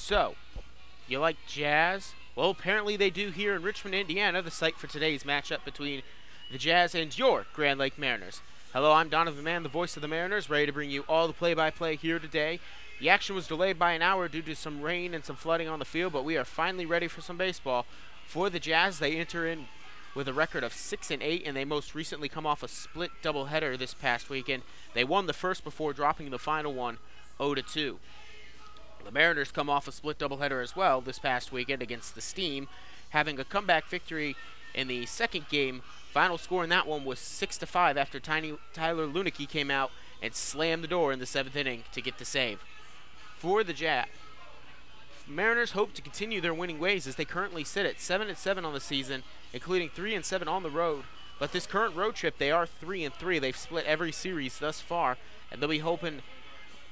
So, you like jazz? Well, apparently they do here in Richmond, Indiana, the site for today's matchup between the Jazz and your Grand Lake Mariners. Hello, I'm Donovan Mann, the voice of the Mariners, ready to bring you all the play-by-play here today. The action was delayed by an hour due to some rain and some flooding on the field, but we are finally ready for some baseball. For the Jazz, they enter in with a record of 6-8, and they most recently come off a split doubleheader this past weekend. They won the first before dropping the final one 0-2. The Mariners come off a split doubleheader as well this past weekend against the Steam, having a comeback victory in the second game. Final score in that one was 6-5 after Tyler Lunicky came out and slammed the door in the 7th inning to get the save. For the Jazz, Mariners hope to continue their winning ways as they currently sit at 7-7 on the season, including 3-7 on the road. But this current road trip, they are 3-3. They've split every series thus far, and they'll be hoping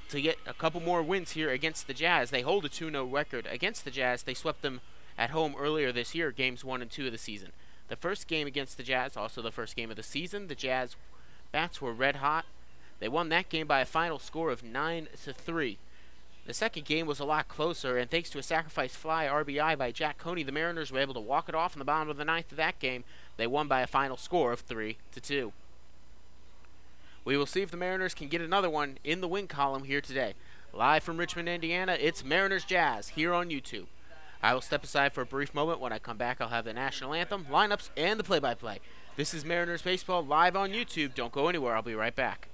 to get a couple more wins here against the Jazz. They hold a 2-0 record against the Jazz. They swept them at home earlier this year, games 1 and 2 of the season. The first game against the Jazz, also the first game of the season, the Jazz bats were red hot. They won that game by a final score of 9-3. The second game was a lot closer, and thanks to a sacrifice fly RBI by Jack Coney, the Mariners were able to walk it off in the bottom of the ninth of that game. They won by a final score of 3-2. We will see if the Mariners can get another one in the win column here today. Live from Richmond, Indiana, it's Mariners Jazz here on YouTube. I will step aside for a brief moment. When I come back, I'll have the national anthem, lineups, and the play-by-play. This is Mariners Baseball live on YouTube. Don't go anywhere. I'll be right back.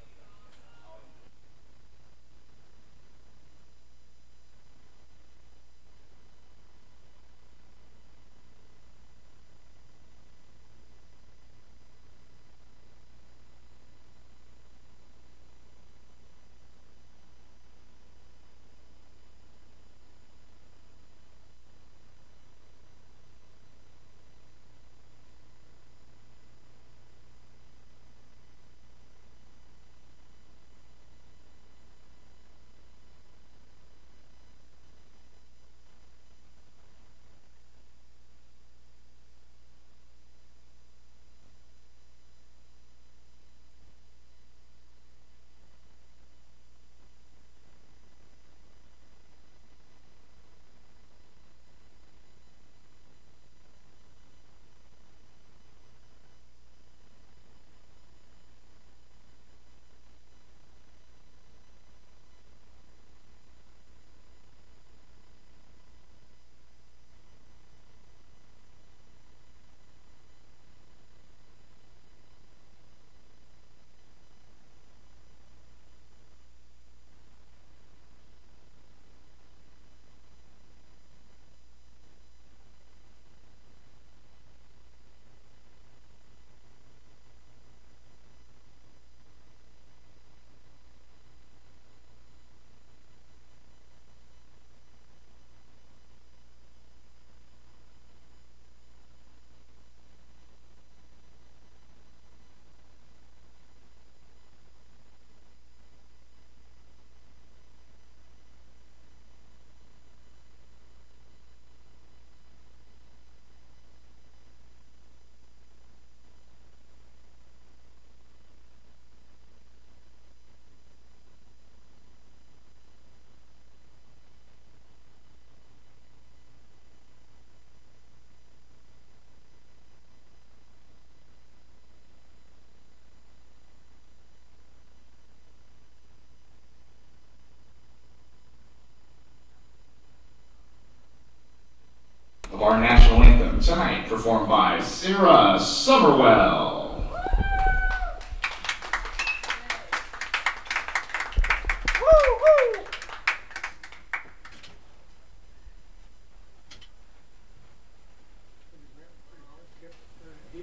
Of our national anthem tonight, performed by Sarah Summerwell.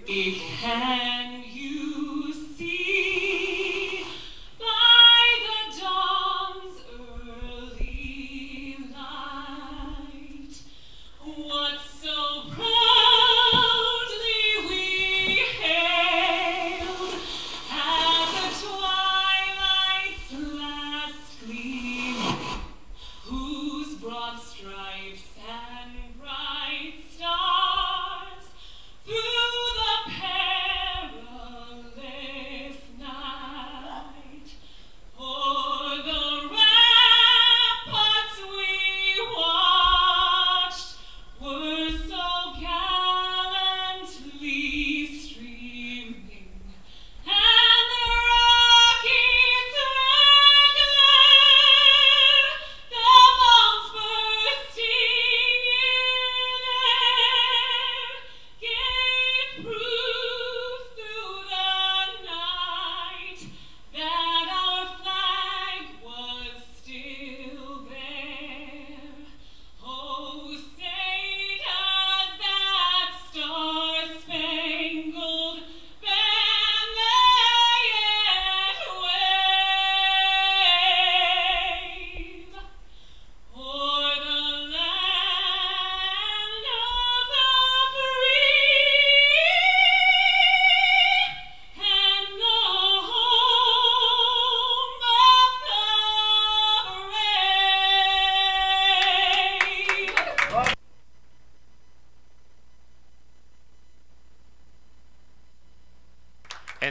Can you see by the dawn's early light what so proudly we hailed?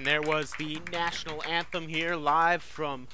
And there was the national anthem here live from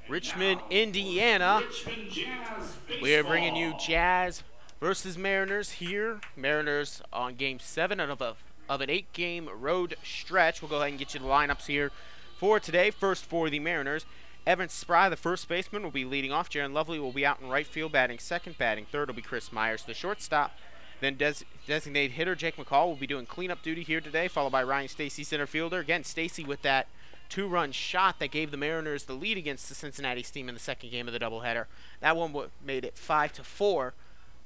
Richmond, Indiana. Richmond Jazz We are bringing you baseball. Jazz versus Mariners here. Mariners on Game 7 of an 8-game road stretch. We'll go ahead and get you the lineups here for today. First for the Mariners, Evan Spry, the first baseman, will be leading off. Jaron Lovely will be out in right field, batting second. Batting third will be Chris Myers, the shortstop. Then designated hitter Jake McCall will be doing cleanup duty here today, followed by Ryan Stacy, center fielder. Again, Stacy with that two-run shot that gave the Mariners the lead against the Cincinnati Steam in the second game of the doubleheader. That one made it 5-4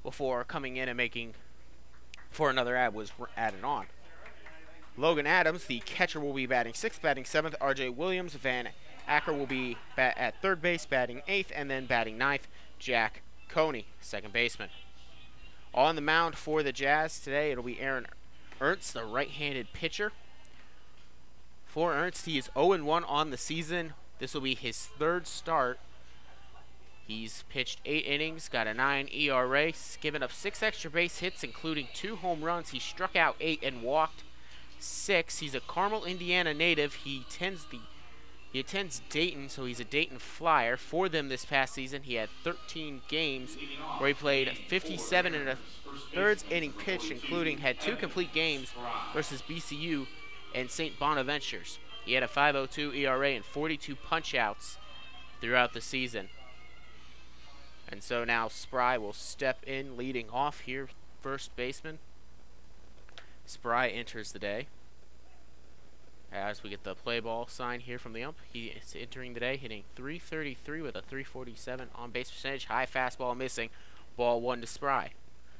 before coming in and making for another ad was added on. Logan Adams, the catcher, will be batting sixth. Batting seventh, R.J. Williams. Van Acker will be at third base, batting eighth, and then batting ninth, Jack Coney, second baseman. On the mound for the Jazz today, it'll be Aaron Ernst, the right-handed pitcher. For Ernst, he is 0-1 on the season. This will be his third start. He's pitched 8 innings, got a 9 ERA, given up 6 extra base hits, including 2 home runs. He struck out 8 and walked 6. He's a Carmel, Indiana native. He attends Dayton, so he's a Dayton Flyer. For them this past season, he had 13 games where he played 57 and a thirds inning pitch, including had 2 complete games versus BCU and St. Bonaventures. He had a 5.02 ERA and 42 punch-outs throughout the season. And so now Spry will step in leading off here, first baseman. Spry enters the day. As we get the play ball sign here from the ump, he is entering the day, hitting .333 with a .347 on base percentage. High fastball missing. Ball 1 to Spry.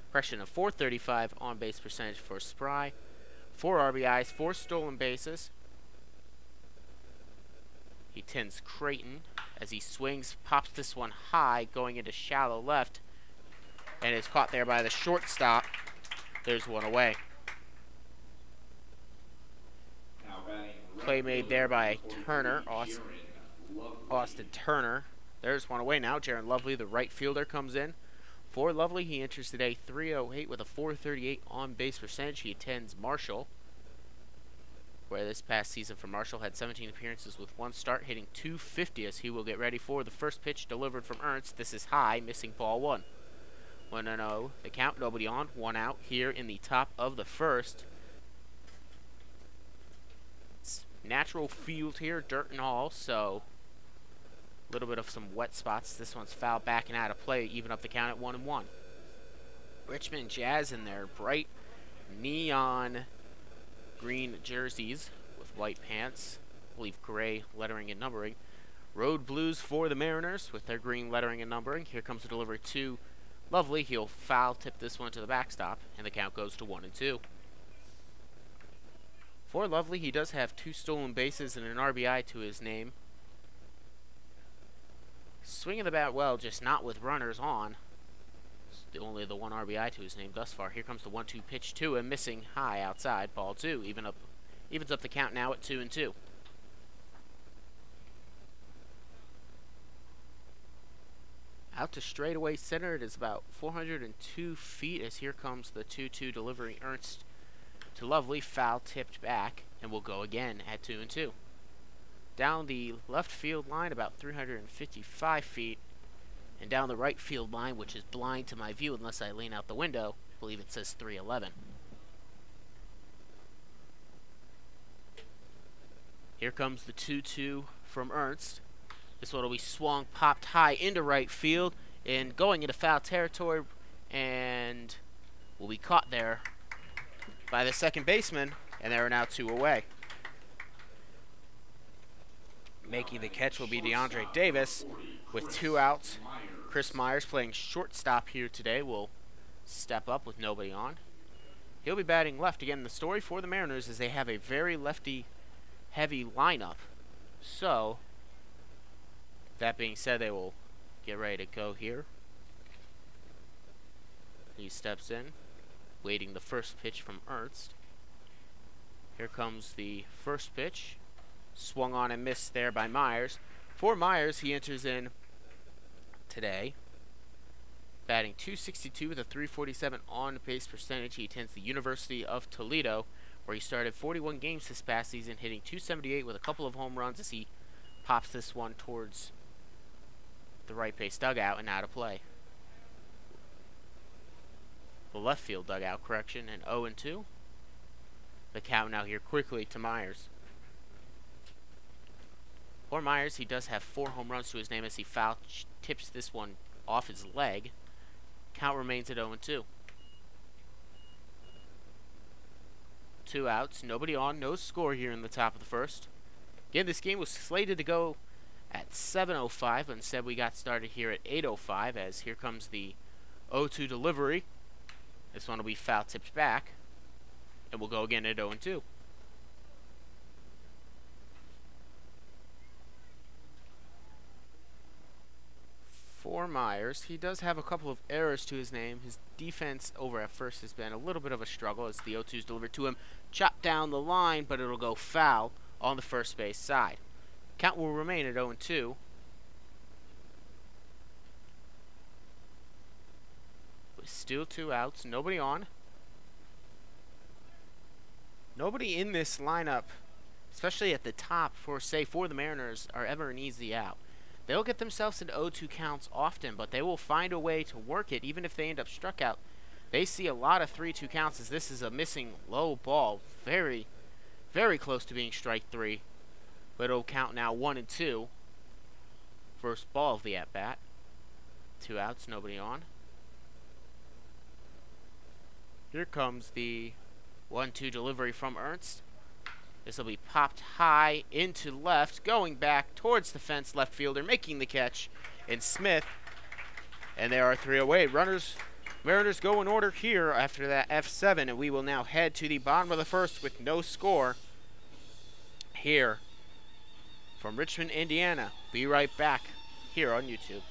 Impression of .435 on base percentage for Spry. 4 RBIs, 4 stolen bases. He tends Creighton as he swings, pops this one high, going into shallow left, and is caught there by the shortstop. There's one away. Play made there by Turner, Austin Turner. There's one away now. Jaron Lovely, the right fielder, comes in. For Lovely, he enters today .308 with a .438 on base percentage. He attends Marshall, where this past season for Marshall had 17 appearances with 1 start, hitting .250 as he will get ready for the first pitch delivered from Ernst. This is high, missing ball 1. 1-0 the count, nobody on, 1 out here in the top of the first. It's natural field here, dirt and all, so a little bit of some wet spots. This one's fouled back and out of play, even up the count at 1-1. Richmond Jazz in their bright neon green jerseys with white pants, I believe gray lettering and numbering. Road blues for the Mariners with their green lettering and numbering. Here comes the delivery to Lovely. He'll foul tip this one to the backstop, and the count goes to 1-2. For Lovely, he does have 2 stolen bases and an RBI to his name. Swinging the bat well, just not with runners on. Only the 1 RBI to his name thus far. Here comes the 1-2 pitch to him, missing high outside. Ball 2, evens up the count now at 2-2. Out to straightaway center. It is about 402 feet as here comes the 2-2 delivery. Ernst to Lovely, foul tipped back, and will go again at 2-2. Down the left field line about 355 feet. And down the right field line, which is blind to my view unless I lean out the window, I believe it says 311. Here comes the 2-2 from Ernst. This one will be swung, popped high into right field, and going into foul territory, and will be caught there by the second baseman, and there are now 2 away. Making the catch will be DeAndre Davis with 2 outs. Chris Myers, playing shortstop here today, will step up with nobody on. He'll be batting left. Again, the story for the Mariners is they have a very lefty-heavy lineup. So, that being said, they will get ready to go here. He steps in, waiting the first pitch from Ernst. Here comes the first pitch. Swung on and missed there by Myers. For Myers, he enters in today, batting .262 with a .347 on base percentage. He attends the University of Toledo, where he started 41 games this past season, hitting .278 with a couple of home runs as he pops this one towards the right base dugout and out of play. The left field dugout, correction, and 0-2. The count now here quickly to Myers. For Myers, he does have 4 home runs to his name as he foul tips this one off his leg. Count remains at 0-2. 2 outs, nobody on, no score here in the top of the first. Again, this game was slated to go at 7:05, but instead we got started here at 8:05 as here comes the 0-2 delivery. This one will be foul tipped back, and we'll go again at 0-2. For Myers, he does have a couple of errors to his name. His defense over at first has been a little bit of a struggle as the 0-2 is delivered to him. Chopped down the line, but it'll go foul on the first base side. Count will remain at 0-2. With still 2 outs, nobody on. Nobody in this lineup, especially at the top for the Mariners, are ever an easy out. They'll get themselves into 0-2 counts often, but they will find a way to work it even if they end up struck out. They see a lot of 3-2 counts as this is a missing low ball. Very, very close to being strike 3. But it'll count now 1-2. First ball of the at-bat. 2 outs, nobody on. Here comes the 1-2 delivery from Ernst. This will be popped high into left, going back towards the fence, left fielder making the catch in Smith. And there are 3 away. Mariners go in order here after that F7, and we will now head to the bottom of the first with no score here from Richmond, Indiana. Be right back here on YouTube.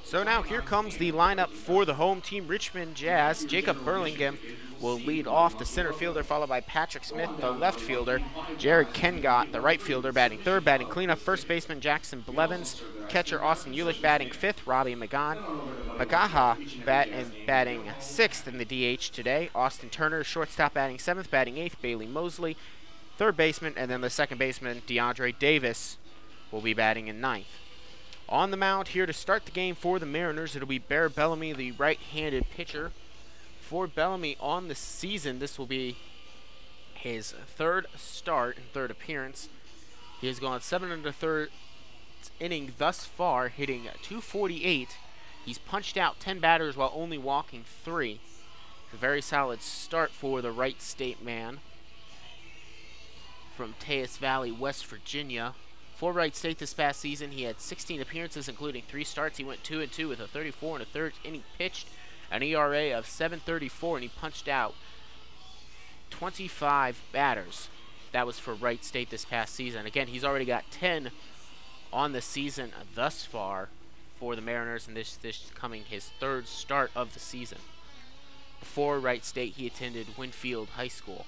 So now here comes the lineup for the home team, Richmond Jazz. Jacob Burlingame will lead off, the center fielder, followed by Patrick Smith, the left fielder. Jared Kengott, the right fielder, batting third. Batting cleanup, first baseman Jackson Blevins. Catcher Austin Ulick batting fifth. Robbie Magaha batting sixth in the DH today. Austin Turner, shortstop, batting seventh. Batting eighth, Bailey Mosley. Third baseman, and then the second baseman, DeAndre Davis, will be batting in ninth. On the mound here to start the game for the Mariners, it'll be Bear Bellamy, the right-handed pitcher. For Bellamy on the season, this will be his third start and third appearance. He has gone 7 1/3 inning thus far, hitting .248. He's punched out 10 batters while only walking 3. A very solid start for the Wright State man from Tejas Valley, West Virginia. For Wright State this past season, he had 16 appearances, including 3 starts. He went 2-2 with a 34 1/3 inning pitched, an ERA of 7.34, and he punched out 25 batters. That was for Wright State this past season. Again, he's already got 10 on the season thus far for the Mariners, and this coming his third start of the season. Before Wright State, he attended Winfield High School,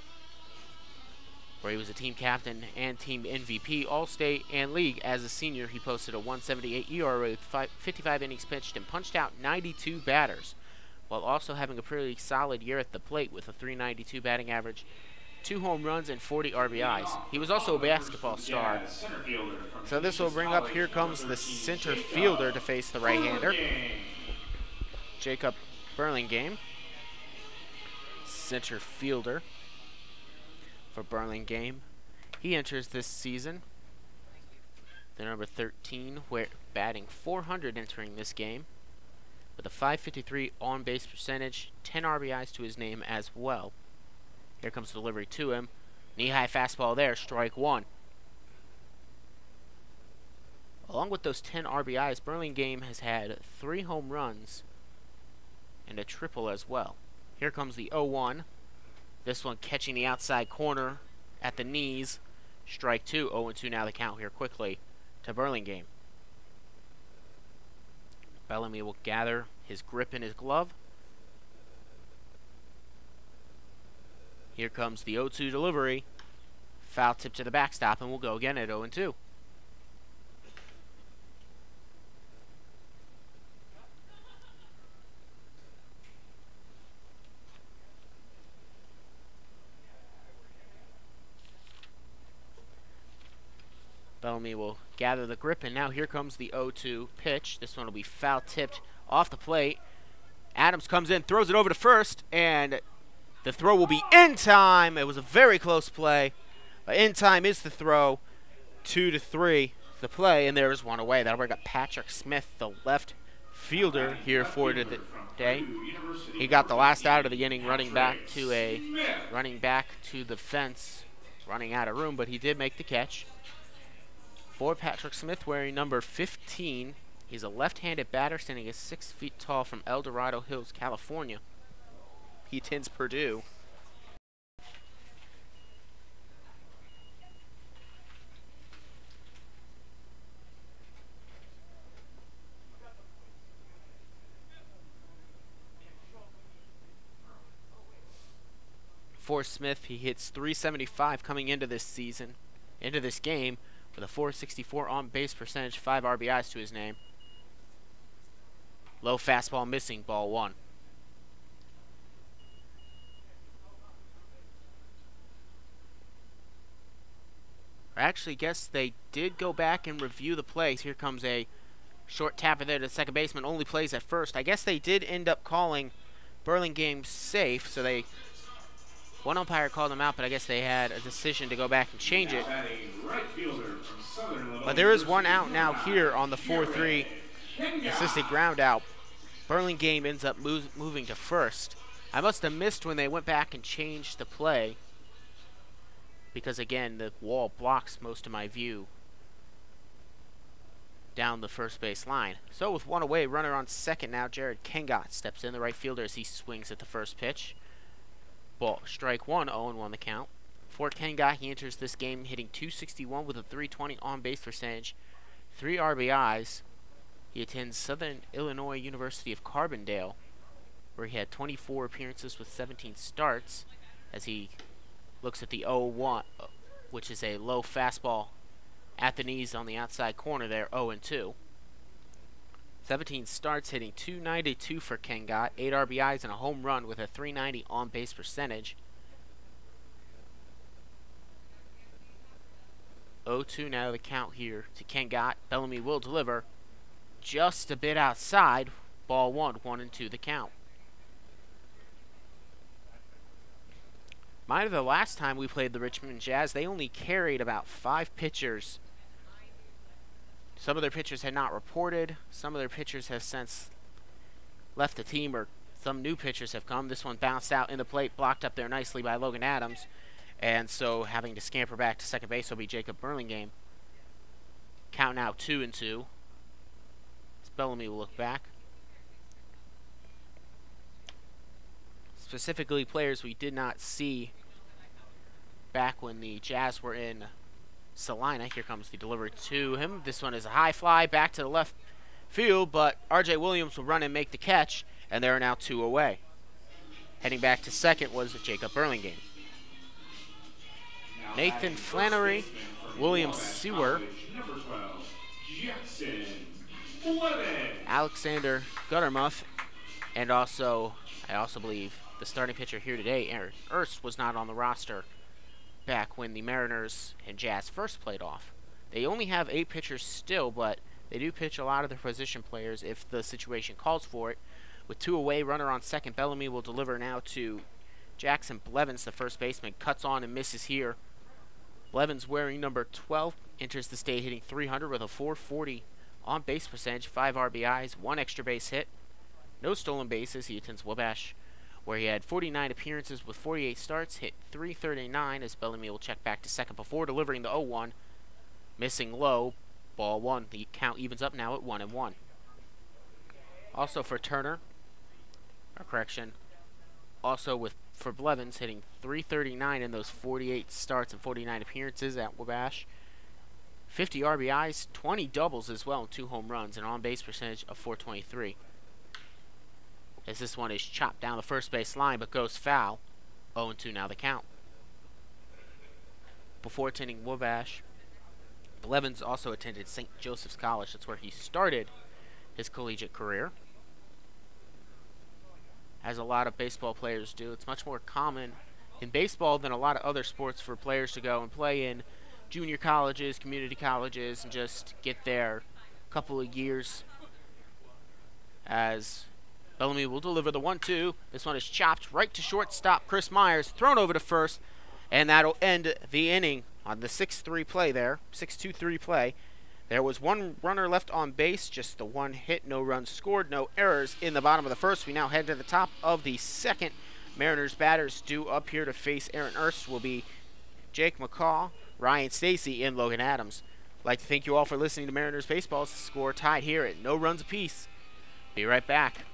where he was a team captain and team MVP, All-State, and League. As a senior, he posted a 1.78 ERA with 55 innings pitched and punched out 92 batters, while also having a pretty solid year at the plate with a .392 batting average, 2 home runs, and 40 RBIs. He was also a basketball star. So this will bring up, here comes the center fielder to face the right-hander, Jacob Burlingame. Center fielder for Burlingame. He enters this season, the number 13, where batting .400 entering this game, with a .553 on-base percentage, 10 RBIs to his name as well. Here comes the delivery to him. Knee-high fastball there, strike 1. Along with those 10 RBIs, Burlingame has had 3 home runs and a triple as well. Here comes the 0-1. This one catching the outside corner at the knees. Strike 2. 0-2 now the count here quickly to Burlingame. Bellamy will gather his grip in his glove. Here comes the 0-2 delivery. Foul tip to the backstop, and we'll go again at 0-2. Bellamy will gather the grip, and now here comes the 0-2 pitch. This one will be foul tipped off the plate. Adams comes in, throws it over to first, and the throw will be in time. It was a very close play, but in time is the throw. 2-3 the play, and there is one away. That'll bring up Patrick Smith, the left fielder here for the day. He got the last out of the inning, running back to the fence, running out of room, but he did make the catch. For Patrick Smith, wearing number 15, he's a left-handed batter, standing at 6 feet tall from El Dorado Hills, California. He attends Purdue. For Smith, he hits .375 coming into this game, with a .464 on-base percentage, 5 RBIs to his name. Low fastball missing, ball 1. I actually guess they did go back and review the plays. Here comes a short tapper there to the second baseman, only plays at first. I guess they did end up calling Burlingame safe, so one umpire called him out, but I guess they had a decision to go back and change it. But there is one out now here on the 4-3 assisted ground out. Burlingame ends up moving to first. I must have missed when they went back and changed the play, because again, the wall blocks most of my view down the first base line. So with one away, runner on second now, Jared Kengot steps in, the right fielder, as he swings at the first pitch. Ball, strike 1, 0-1 the count. For Kengot, he enters this game hitting .261 with a .320 on-base percentage, 3 RBIs. He attends Southern Illinois University of Carbondale, where he had 24 appearances with 17 starts, as he looks at the 0-1, which is a low fastball at the knees on the outside corner there, 0-2. 17 starts, hitting .292 for Kengot, 8 RBIs and a home run with a .390 on-base percentage. 0-2 now the count here to Kengot. Bellamy will deliver just a bit outside. Ball 1, 1-2 the count. Mind the last time we played the Richmond Jazz, they only carried about 5 pitchers. Some of their pitchers had not reported. Some of their pitchers have since left the team, or some new pitchers have come. This one bounced out in the plate, blocked up there nicely by Logan Adams. And so having to scamper back to second base will be Jacob Burlingame. Count now 2-2. Bellamy will look back. Specifically, players we did not see back when the Jazz were in Salina. Here comes the delivery to him. This one is a high fly back to the left field, but R.J. Williams will run and make the catch, and there are now 2 away. Heading back to second was Jacob Burlingame. Nathan Flannery, William Sewer, Alexander Guttermuth, and I also believe the starting pitcher here today, Aaron Erst, was not on the roster back when the Mariners and Jazz first played off. They only have 8 pitchers still, but they do pitch a lot of their position players if the situation calls for it. With 2 away, runner on second, Bellamy will deliver now to Jackson Blevins, the first baseman. Cuts on and misses here. Blevins, wearing number 12, enters the state hitting .300 with a .440 on-base percentage, 5 RBIs, 1 extra base hit, no stolen bases. He attends Wabash, where he had 49 appearances with 48 starts, hit .339, as Bellamy will check back to second before delivering the 0-1, missing low, ball 1. The count evens up now at 1-1. Also for Turner, for Blevins, hitting .339 in those 48 starts and 49 appearances at Wabash. 50 RBIs, 20 doubles as well, and 2 home runs, and on-base percentage of .423. As this one is chopped down the first base line, but goes foul. 0-2 now the count. Before attending Wabash, Blevins also attended St. Joseph's College. That's where he started his collegiate career. As a lot of baseball players do, it's much more common in baseball than a lot of other sports for players to go and play in junior colleges, community colleges, and just get there a couple of years. As Bellamy will deliver the 1-2. This one is chopped right to shortstop Chris Myers, thrown over to first, and that'll end the inning on the 6-3 play there, 6-2-3 play. There was one runner left on base, just the one hit, no runs scored, no errors in the bottom of the first. We now head to the top of the second. Mariners batters due up here to face Aaron Ernst will be Jake McCaw, Ryan Stacy, and Logan Adams. I'd like to thank you all for listening to Mariners Baseball. The score tied here at no runs apiece. Be right back.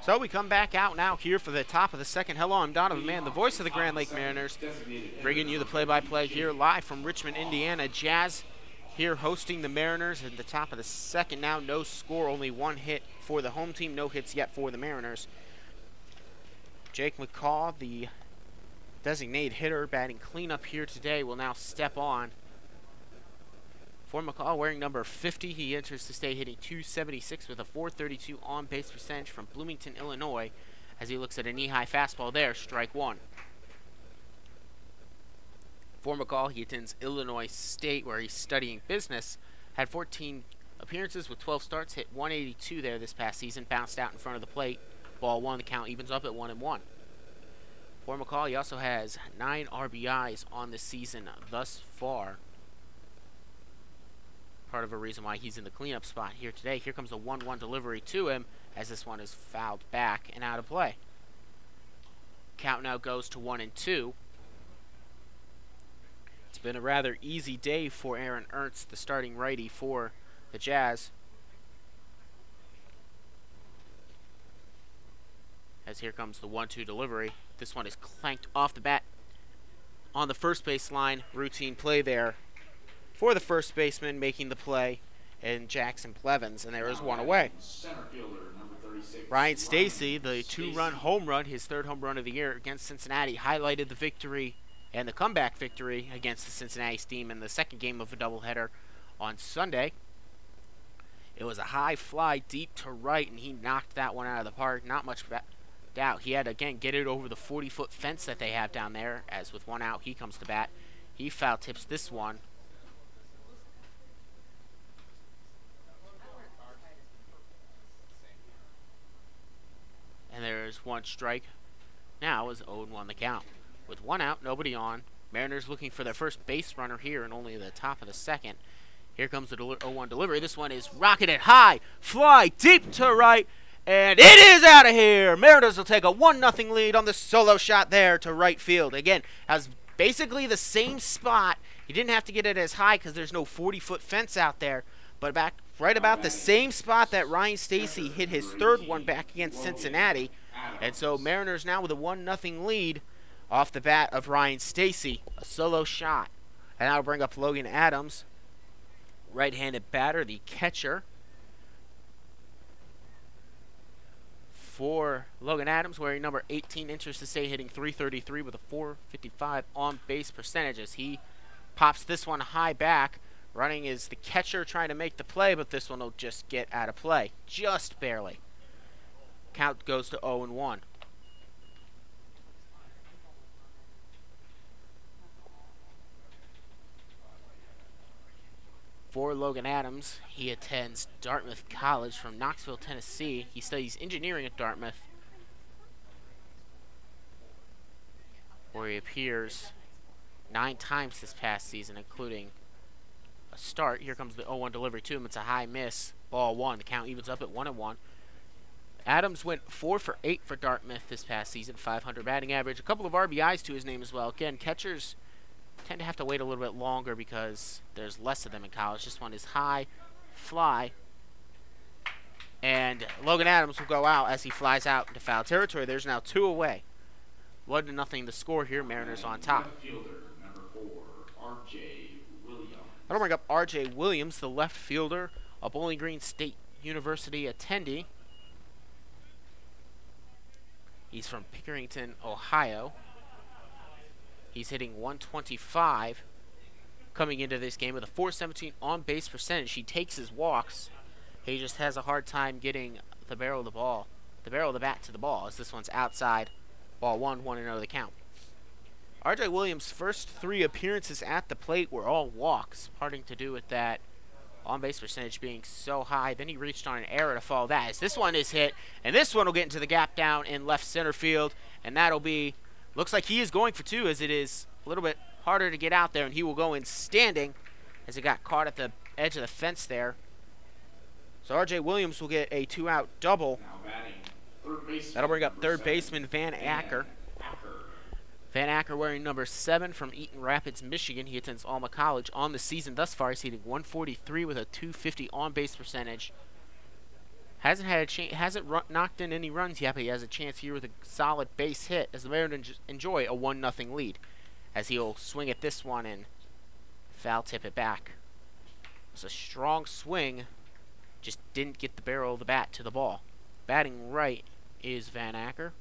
So we come back out now here for the top of the second. Hello, I'm Donovan Mann, the voice of the Grand Lake Mariners, bringing you the play-by-play here live from Richmond, Indiana. Jazz here hosting the Mariners at the top of the second now. No score, only one hit for the home team, no hits yet for the Mariners. Jake McCaw, the designated hitter, batting cleanup here today, will now step on. For McCaw, wearing number 50, he enters to stay hitting .276 with a .432 on-base percentage from Bloomington, Illinois, as he looks at a knee-high fastball there, strike one. For McCaw, he attends Illinois State, where he's studying business, had 14 appearances with 12 starts, hit .182 there this past season, bounced out in front of the plate. Ball one, the count evens up at 1-1. For McCaw, he also has 9 RBIs on the season thus far. Part of a reason why he's in the cleanup spot here today. Here comes a 1-1 delivery to him, as this one is fouled back and out of play. Count now goes to 1-2. It's been a rather easy day for Aaron Ernst, the starting righty for the Jazz. As here comes the 1-2 delivery. This one is clanked off the bat on the first base line. Routine play there for the first baseman making the play, and Jackson Blevins, and there is one away. Ryan Stacy, the 2-run home run, his 3rd home run of the year against Cincinnati, highlighted the victory and the comeback victory against the Cincinnati Steam in the second game of a doubleheader on Sunday. It was a high fly deep to right, and he knocked that one out of the park. Not much doubt. He had to, again, get it over the 40-foot fence that they have down there, as with one out, he comes to bat. He foul tips this one. And there's one strike. Now is 0-1 the count. With one out, nobody on. Mariners looking for their first base runner here in only the top of the second. Here comes the 0-1 delivery. This one is rocketed high, fly deep to right, and it is out of here. Mariners will take a 1-0 lead on the solo shot there to right field. Again, has basically the same spot. He didn't have to get it as high because there's no 40-foot fence out there, but back right about the same spot that Ryan Stacy hit his 3rd one back against Cincinnati. And so Mariners now with a 1-0 lead off the bat of Ryan Stacy. A solo shot. And that'll bring up Logan Adams, right-handed batter, the catcher. For Logan Adams, wearing number 18, enters to stay hitting .333 with a .455 on-base percentage as he pops this one high back. Running is the catcher trying to make the play, but this one will just get out of play. Just barely. Count goes to 0-1. For Logan Adams, he attends Dartmouth College from Knoxville, Tennessee. He studies engineering at Dartmouth, where he appears 9 times this past season, including a start. Here comes the 0-1 delivery to him. It's a high miss. Ball 1. The count evens up at 1-1. Adams went 4 for 8 for Dartmouth this past season, .500 batting average. A couple of RBIs to his name as well. Again, catchers tend to have to wait a little bit longer because there's less of them in college. This one is high, fly, and Logan Adams will go out as he flies out into foul territory. There's now 2 away. 1-0 the score here. Mariners on top. That'll bring up R.J. Williams, the left fielder, a Bowling Green State University attendee. He's from Pickerington, Ohio. He's hitting .125 coming into this game with a .417 on-base percentage. He takes his walks. He just has a hard time getting the barrel of the bat to the ball, as this one's outside. Ball 1, 1-0 the count. R.J. Williams' first 3 appearances at the plate were all walks, parting to do with that on-base percentage being so high. Then he reached on an error to follow that, as this one is hit, and this one will get into the gap down in left center field, and that'll be, looks like he is going for 2, as it is a little bit harder to get out there, and he will go in standing as it got caught at the edge of the fence there. So R.J. Williams will get a 2-out double. That'll bring up third baseman Van Acker. Van Acker wearing number 7 from Eaton Rapids, Michigan. He attends Alma College. On the season thus far, he's hitting .143 with a .250 on-base percentage. Hasn't had a chance, knocked in any runs yet, but he has a chance here with a solid base hit as the Mariners enjoy a 1-0 lead. As he'll swing at this one and foul tip it back. It's a strong swing, just didn't get the barrel of the bat to the ball. Batting right is Van Acker.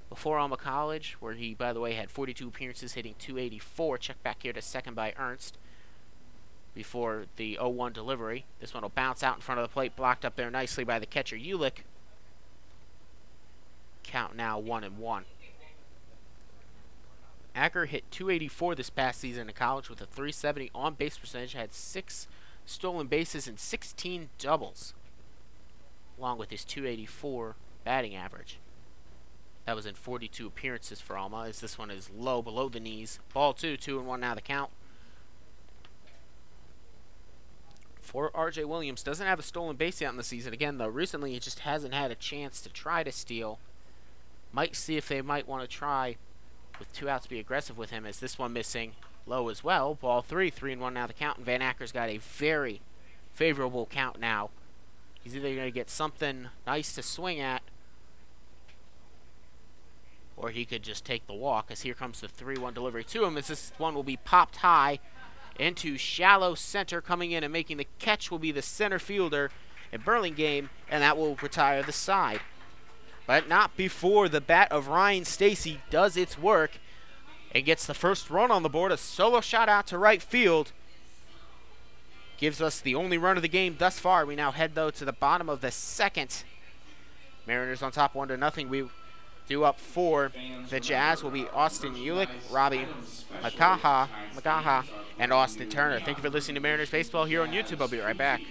Before Alma College, where he, by the way, had 42 appearances, hitting .284. Check back here to second by Ernst before the 0-1 delivery. This one will bounce out in front of the plate, blocked up there nicely by the catcher, Ulick. Count now 1-1. Acker hit .284 this past season in college with a .370 on-base percentage, had 6 stolen bases and 16 doubles, along with his .284 batting average. That was in 42 appearances for Alma, as this one is low, below the knees. Ball 2, 2-1 now the count. For R.J. Williams, doesn't have a stolen base yet in the season. Again, though, recently he just hasn't had a chance to try to steal. Might see if they might want to try with 2 outs, be aggressive with him, as this one missing low as well. Ball 3, 3-1 now the count, and Van Acker's got a very favorable count now. He's either going to get something nice to swing at, or he could just take the walk, as here comes the 3-1 delivery to him, as this one will be popped high into shallow center. Coming in and making the catch will be the center fielder in Burlingame, and that will retire the side. But not before the bat of Ryan Stacy does its work and gets the first run on the board. A solo shot out to right field gives us the only run of the game thus far. We now head, though, to the bottom of the second. Mariners on top 1-0. We due up for the Jazz will be Austin Ulick, Robbie Magaha, and Austin Turner. Thank you for listening to Mariners Baseball here on YouTube. I'll be right back.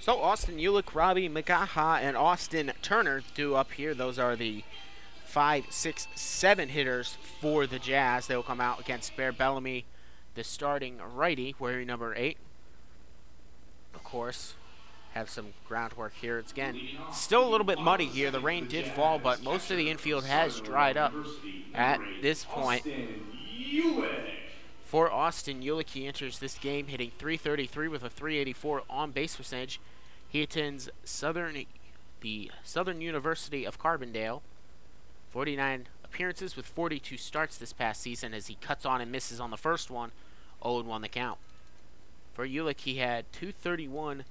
So Austin Ulick, Robbie McGaha, and Austin Turner due up here. Those are the 5, 6, 7 hitters for the Jazz. They will come out against Bear Bellamy, the starting righty, wearing number 8. Of course, have some groundwork here. It's again still a little bit muddy here. The rain did fall, but most of the infield has dried up at this point. For Austin Ulick, he enters this game hitting .333 with a .384 on-base percentage. He attends the Southern University of Carbondale. 49 appearances with 42 starts this past season as he cuts on and misses on the first one. 0-1 the count. For Ulick, he had .231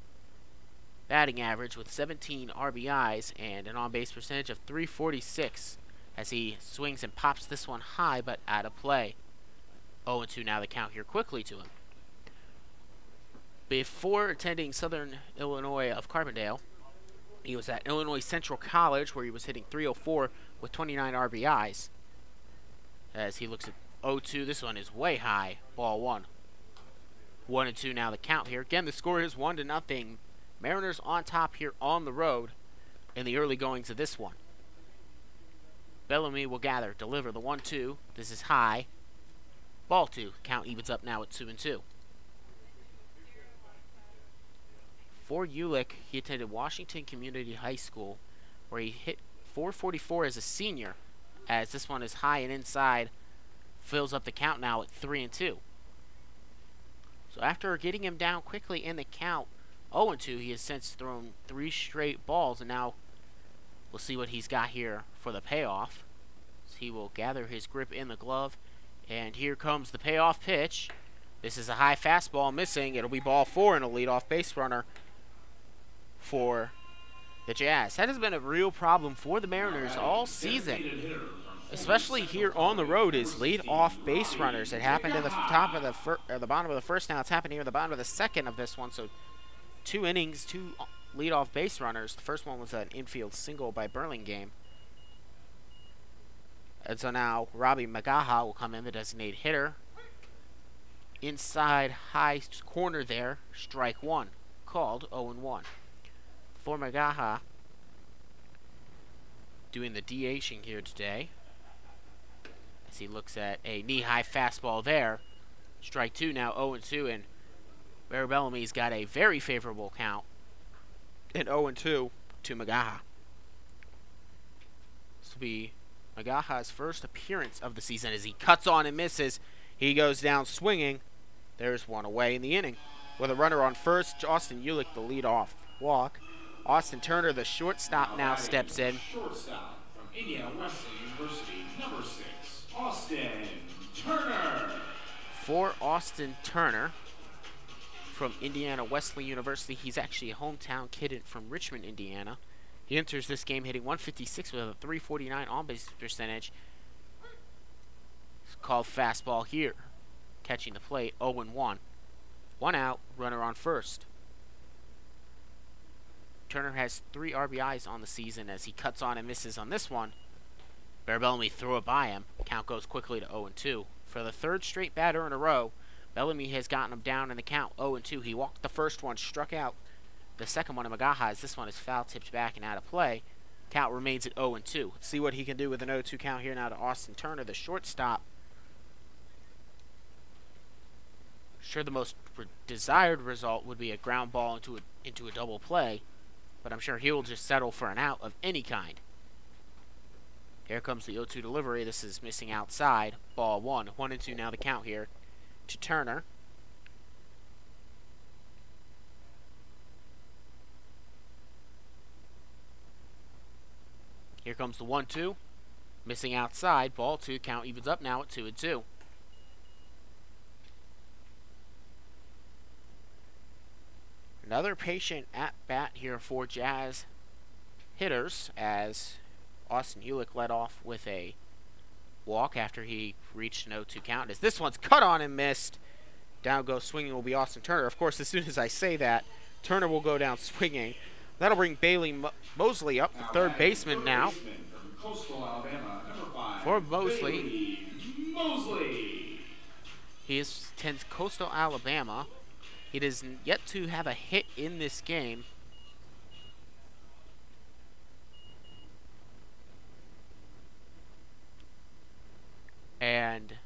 batting average with 17 RBIs and an on-base percentage of .346 as he swings and pops this one high but out of play. 0-2 now the count here quickly to him. Before attending Southern Illinois of Carbondale, he was at Illinois Central College where he was hitting .304 with 29 RBIs. As he looks at 0-2, this one is way high, ball 1. 1-2 now the count here. Again, the score is 1-0. Mariners on top here on the road in the early goings of this one. Bellamy will gather, deliver the 1-2. This is high. Ball 2. Count evens up now at 2-2. For Ulick, he attended Washington Community High School, where he hit .444 as a senior, as this one is high and inside, fills up the count now at 3-2. So after getting him down quickly in the count, 0-2, he has since thrown 3 straight balls, and now we'll see what he's got here for the payoff. So he will gather his grip in the glove, and here comes the payoff pitch. This is a high fastball missing. It'll be ball 4 and a leadoff base runner for the Jazz. That has been a real problem for the Mariners all season, especially here on the road, is lead-off base runners. It happened at the top of the bottom of the first. Now it's happening here at the bottom of the second of this one. So 2 innings, 2 lead-off base runners. The first one was an infield single by Burlingame. And so now Robbie McGaha will come in, the designated hitter. Inside high corner there, strike 1, called 0-1. For McGaha, doing the DHing here today, as he looks at a knee-high fastball there. Strike 2 now, 0-2, and Bear Bellamy's got a very favorable count, and 0-2 to McGaha. This will be McGaha's first appearance of the season as he cuts on and misses. He goes down swinging. There's one away in the inning. With a runner on first, Austin Ulick, the leadoff walk. Austin Turner, the shortstop, now steps in. Shortstop from Indiana Wesleyan University, number 6, Austin Turner. For Austin Turner from Indiana Wesleyan University, he's actually a hometown kid from Richmond, Indiana. He enters this game hitting .156 with a .349 on-base percentage. It's called fastball here. Catching the plate, 0-1. 1 out, runner on first. Turner has 3 RBIs on the season as he cuts on and misses on this one. Bear Bellamy threw it by him. Count goes quickly to 0-2. For the 3rd straight batter in a row, Bellamy has gotten him down in the count, 0-2. He walked the first one, struck out the second one of McGaha, as this one is foul tipped back and out of play. Count remains at 0-2. Let's see what he can do with an 0-2 count here now to Austin Turner, the shortstop. Sure, the most desired result would be a ground ball into a double play, but I'm sure he will just settle for an out of any kind. Here comes the 0-2 delivery. This is missing outside. Ball 1. 1-2 now the count here to Turner. Here comes the 1-2. Missing outside. Ball 2. Count evens up now at 2-2. Another patient at bat here for Jazz hitters as Austin Ulick led off with a walk after he reached an 0-2 count. As this one's cut on and missed. Down goes swinging will be Austin Turner. Of course, as soon as I say that, Turner will go down swinging. That'll bring Bailey Mosley up, the 3rd baseman now. For Mosley. He attends Coastal Alabama. He does yet to have a hit in this game. And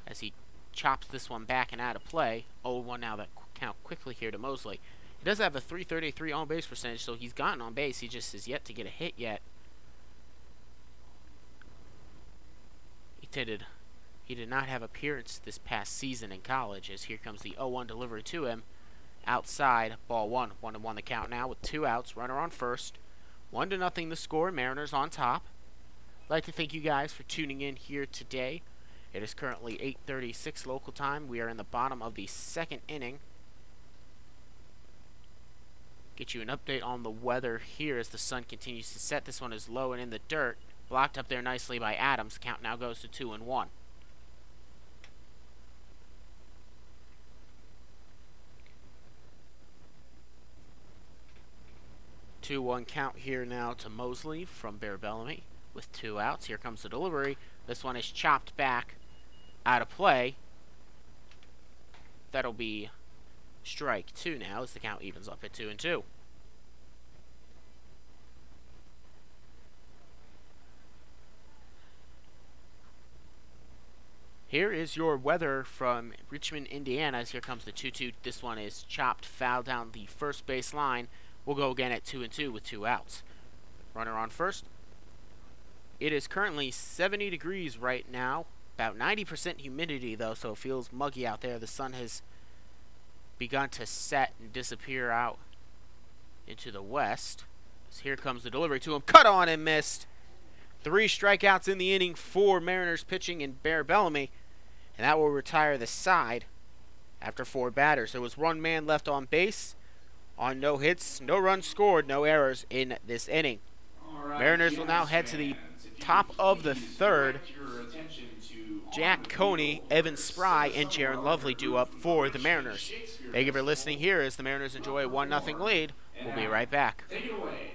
as he chops this one back and out of play, 0-1 now that count quickly here to Mosley. He does have a .333 on base percentage, so he's gotten on base. He just has yet to get a hit yet. He did not have appearance this past season in college, as here comes the 0-1 delivery to him. Outside, ball one. 1-1 the count now with 2 outs. Runner on first. 1-0 the score. Mariners on top. I'd like to thank you guys for tuning in here today. It is currently 8:36 local time. We are in the bottom of the 2nd inning. Get you an update on the weather here as the sun continues to set. This one is low and in the dirt. Blocked up there nicely by Adams. The count now goes to 2-1. Two-one count here now to Mosley from Bear Bellamy with 2 outs. Here comes the delivery. This one is chopped back out of play. That'll be strike 2 now as the count evens up at 2-2. Here is your weather from Richmond, Indiana, as here comes the 2-2. This one is chopped foul down the first base line. We'll go again at 2-2 with 2 outs. Runner on first. It is currently 70 degrees right now. About 90% humidity, though, so it feels muggy out there. The sun has begun to set and disappear out into the west. So here comes the delivery to him. Cut on and missed. 3 strikeouts in the inning for Mariners pitching in Bear Bellamy. And that will retire the side after 4 batters. There was 1 man left on base. On no hits, no runs scored, no errors in this inning. Mariners will now head to the top of the 3rd. Jack Coney, Evan Spry, and Jaron Lovely due up for the Mariners. Thank you for listening here as the Mariners enjoy a 1-0 lead. We'll be right back. Take it away.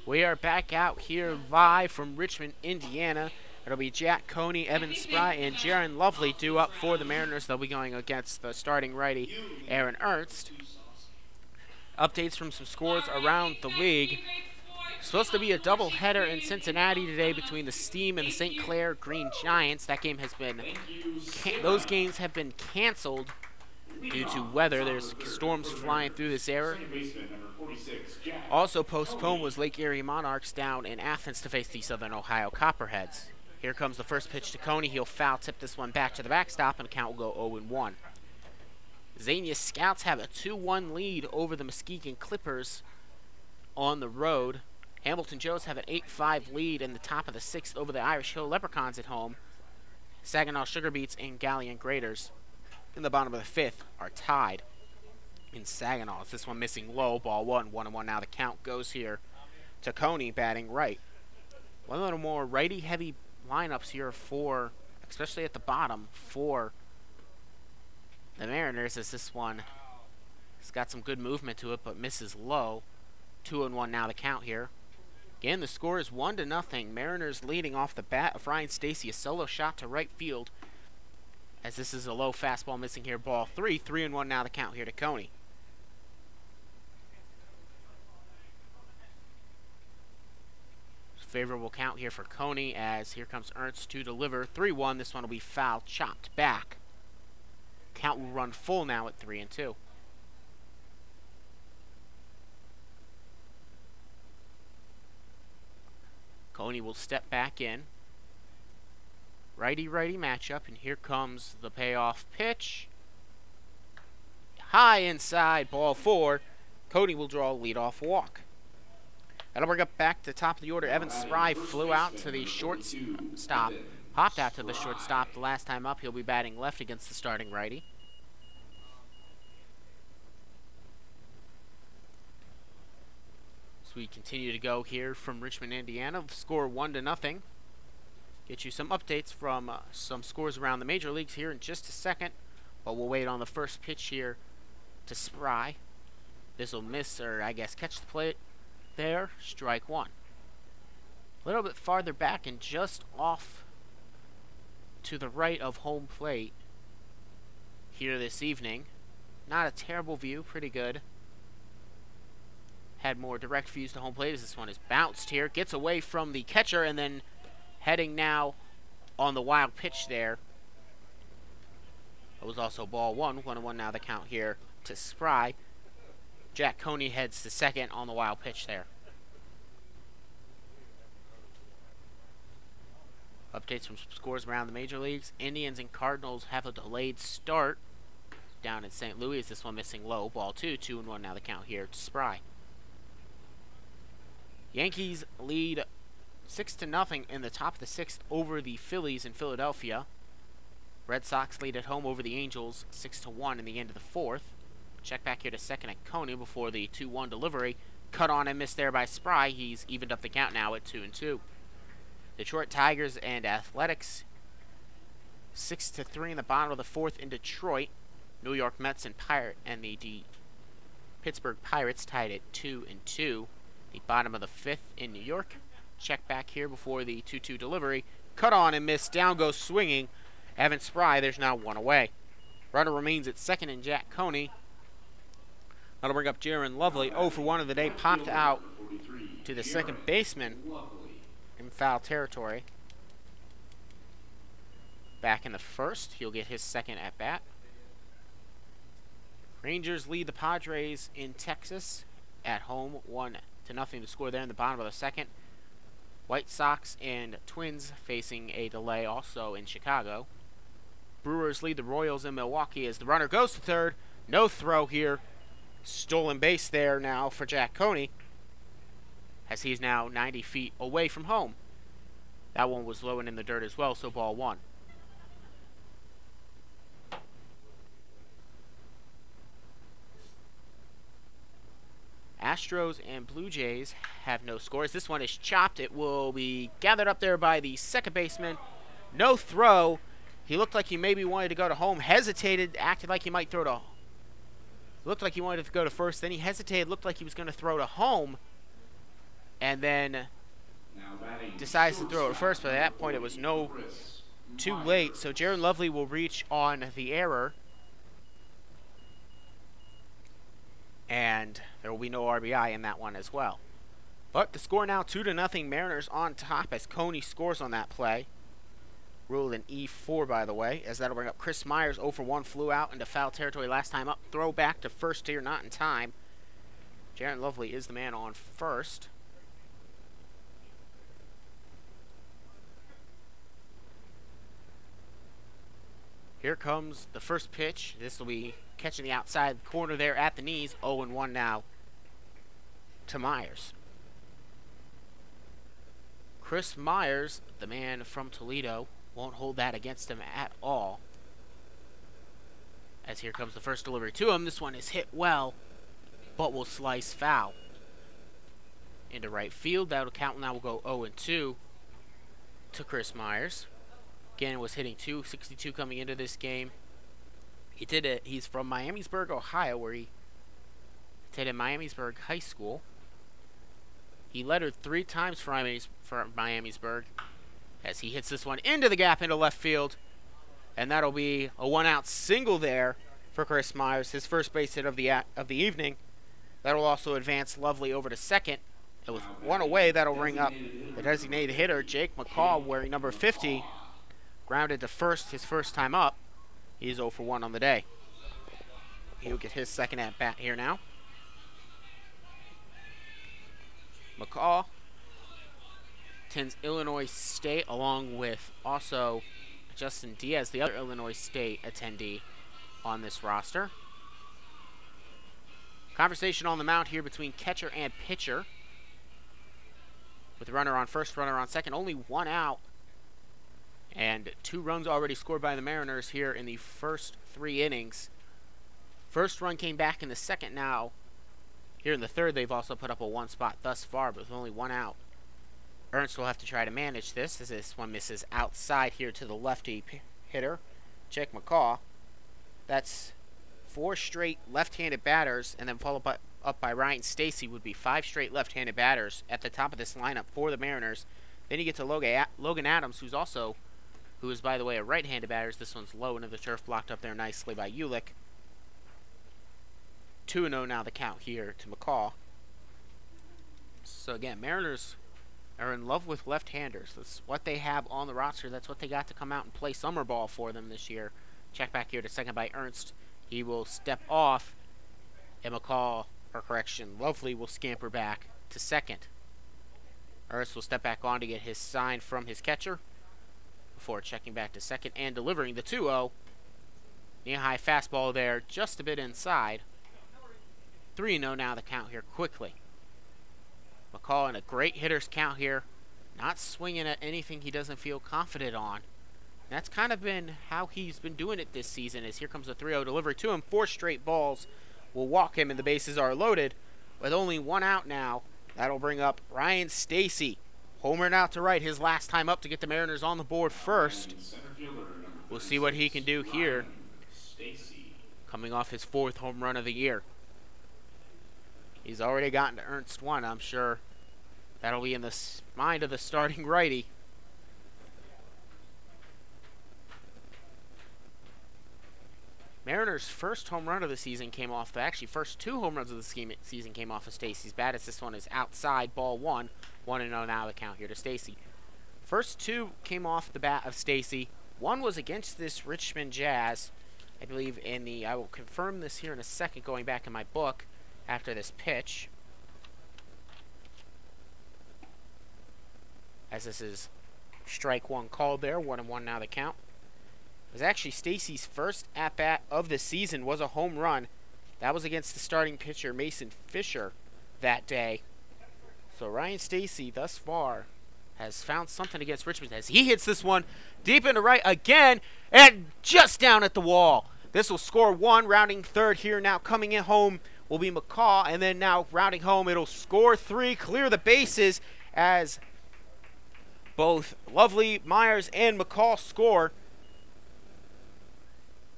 We are back out here live from Richmond, Indiana. It'll be Jack Coney, Evan Spry, and Jaron Lovely due up for the Mariners. They'll be going against the starting righty, Aaron Ernst. Updates from some scores around the league. Supposed to be a doubleheader in Cincinnati today between the Steam and the St. Clair Green Giants. That game has been, those games have been canceled due to weather. There's storms flying through this area. Also postponed was Lake Erie Monarchs down in Athens to face the Southern Ohio Copperheads. Here comes the first pitch to Coney. He'll foul tip this one back to the backstop, and the count will go 0-1. Xenia Scouts have a 2-1 lead over the Muskegon Clippers on the road. Hamilton Joes have an 8-5 lead in the top of the 6th over the Irish Hill Leprechauns at home. Saginaw Sugar Beets and Galleon Graders in the bottom of the 5th are tied in Saginaw. It's this one missing low, ball 1, 1-1 now. The count goes here to Coney batting right. One little more righty-heavy lineups here for, especially at the bottom, for the Mariners, as this one has got some good movement to it but misses low. 2-1 now the count here. Again, the score is 1-0. Mariners leading off the bat of Ryan Stacy. A solo shot to right field. As this is a low fastball missing here. Ball 3. 3-1 now the count here to Coney. Favorable count here for Coney as here comes Ernst to deliver. 3-1. This one will be foul, chopped back. Count will run full now at 3-2. Coney will step back in. Righty-righty matchup, and here comes the payoff pitch. High inside, ball 4. Coney will draw a leadoff walk. That'll bring up back to the top of the order. Evan Spry flew out to the shortstop. Popped out to the shortstop the last time up. He'll be batting left against the starting righty. So we continue to go here from Richmond, Indiana. The score 1-0. Get you some updates from some scores around the major leagues here in just a second. But we'll wait on the first pitch here to Spry. This will miss, or I guess catch the plate. There, strike 1. A little bit farther back and just off to the right of home plate here this evening. Not a terrible view, pretty good. Had more direct views to home plate as this one is bounced here. Gets away from the catcher and then heading now on the wild pitch there. It was also ball 1. 1-1 now the count here to Spry. Jack Coney heads to second on the wild pitch there. Updates from scores around the major leagues. Indians and Cardinals have a delayed start down in St. Louis. This one missing low. Ball 2. 2-1 now the count here to Spry. Yankees lead 6-0 in the top of the 6th over the Phillies in Philadelphia. Red Sox lead at home over the Angels 6-1 in the end of the 4th. Check back here to second at Coney before the 2-1 delivery. Cut on and missed there by Spry. He's evened up the count now at 2-2. Detroit Tigers and Athletics 6-3 in the bottom of the 4th in Detroit. New York Mets and the Pittsburgh Pirates tied at 2-2. The bottom of the 5th in New York. Check back here before the 2-2 delivery. Cut on and missed. Down goes swinging Evan Spry. There's now 1 away. Runner remains at second in Jack Coney. That'll bring up Jaron Lovely. 0 for 1 of the day. Popped out to the second baseman in foul territory. Back in the first. He'll get his second at bat. Rangers lead the Padres in Texas at home 1-0 to score there in the bottom of the 2nd. White Sox and Twins facing a delay also in Chicago. Brewers lead the Royals in Milwaukee as the runner goes to third. No throw here. Stolen base there now for Jack Coney as he's now 90 feet away from home. That one was low and in the dirt as well, so ball 1. Astros and Blue Jays have no scores. This one is chopped. It will be gathered up there by the second baseman. No throw. He looked like he maybe wanted to go to home. Hesitated, acted like he might throw to... Looked like he wanted to go to first. Then he hesitated, looked like he was going to throw to home. And then decides to throw to first. But at that point, it was too late. So Jaron Lovely will reach on the error. And there will be no RBI in that one as well. But the score now 2-0. Mariners on top as Coney scores on that play. Ruled an E4, by the way, as that'll bring up Chris Myers. 0 for 1, flew out into foul territory last time up. Throw back to first here, not in time. Jaron Lovely is the man on first. Here comes the first pitch. This will be catching the outside corner there at the knees. 0-1 now to Myers. Chris Myers, the man from Toledo, won't hold that against him at all. As here comes the first delivery to him. This one is hit well, but will slice foul into right field. That'll count. Now will go 0-2 to Chris Myers. Again, was hitting .262 coming into this game. He did it. He's from Miamisburg, Ohio, where he attended Miamisburg High School. He lettered 3 times for Miamisburg as he hits this one into the gap into left field. And that'll be a 1-out single there for Chris Myers, his first base hit of the evening. That'll also advance Lovely over to second. And with 1 away, that'll bring up the designated hitter, Jake McCall, wearing number 50. Grounded to first his first time up. He's 0 for 1 on the day. He'll get his second at bat here now. McCall attends Illinois State, along with also Justin Diaz, the other Illinois State attendee on this roster. Conversation on the mound here between catcher and pitcher. With runner on first, runner on second, only 1 out. And 2 runs already scored by the Mariners here in the first 3 innings. First run came back in the second now. Here in the third, they've also put up a 1 spot thus far, but with only 1 out. Ernst will have to try to manage this, as this one misses outside here to the lefty hitter, Jake McCall. That's 4 straight left-handed batters, and then followed up by Ryan Stacy would be 5 straight left-handed batters at the top of this lineup for the Mariners. Then you get to Logan Adams, who is, by the way, a right-handed batter. This one's low into the turf, blocked up there nicely by Ulick. 2-0 now the count here to McCall. So again, Mariners are in love with left-handers. That's what they have on the roster. That's what they got to come out and play summer ball for them this year. Check back here to second by Ernst. He will step off, and Lovely will scamper back to second. Ernst will step back on to get his sign from his catcher before checking back to second and delivering the 2-0. Knee-high fastball there, just a bit inside. 3-0 now the count here quickly. McCall in a great hitter's count here. Not swinging at anything he doesn't feel confident on. That's kind of been how he's been doing it this season, as here comes a 3-0 delivery to him. 4 straight balls will walk him, and the bases are loaded. With only 1 out now, that'll bring up Ryan Stacy. Homering out to right his last time up to get the Mariners on the board first. We'll see what he can do here. Coming off his 4th home run of the year. He's already gotten to Ernst 1. I'm sure that'll be in the mind of the starting righty. Mariners' first home run of the season came off, actually first 2 home runs of the season came off of Stacy's bat, as this one is outside, ball 1. 1-0 now the count here to Stacy. First 2 came off the bat of Stacy. 1 was against this Richmond Jazz, I believe I will confirm this here in a second going back in my book after this pitch. As this is strike 1 called there, 1-1 now the count. It was actually Stacy's first at-bat of the season was a home run. That was against the starting pitcher, Mason Fisher, that day. So Ryan Stacy, thus far, has found something against Richmond as he hits this one deep into right again and just down at the wall. This will score 1, rounding third here now. Coming in home will be McCall, and then now rounding home, it'll score 3, clear the bases as both Lovely, Myers, and McCall score.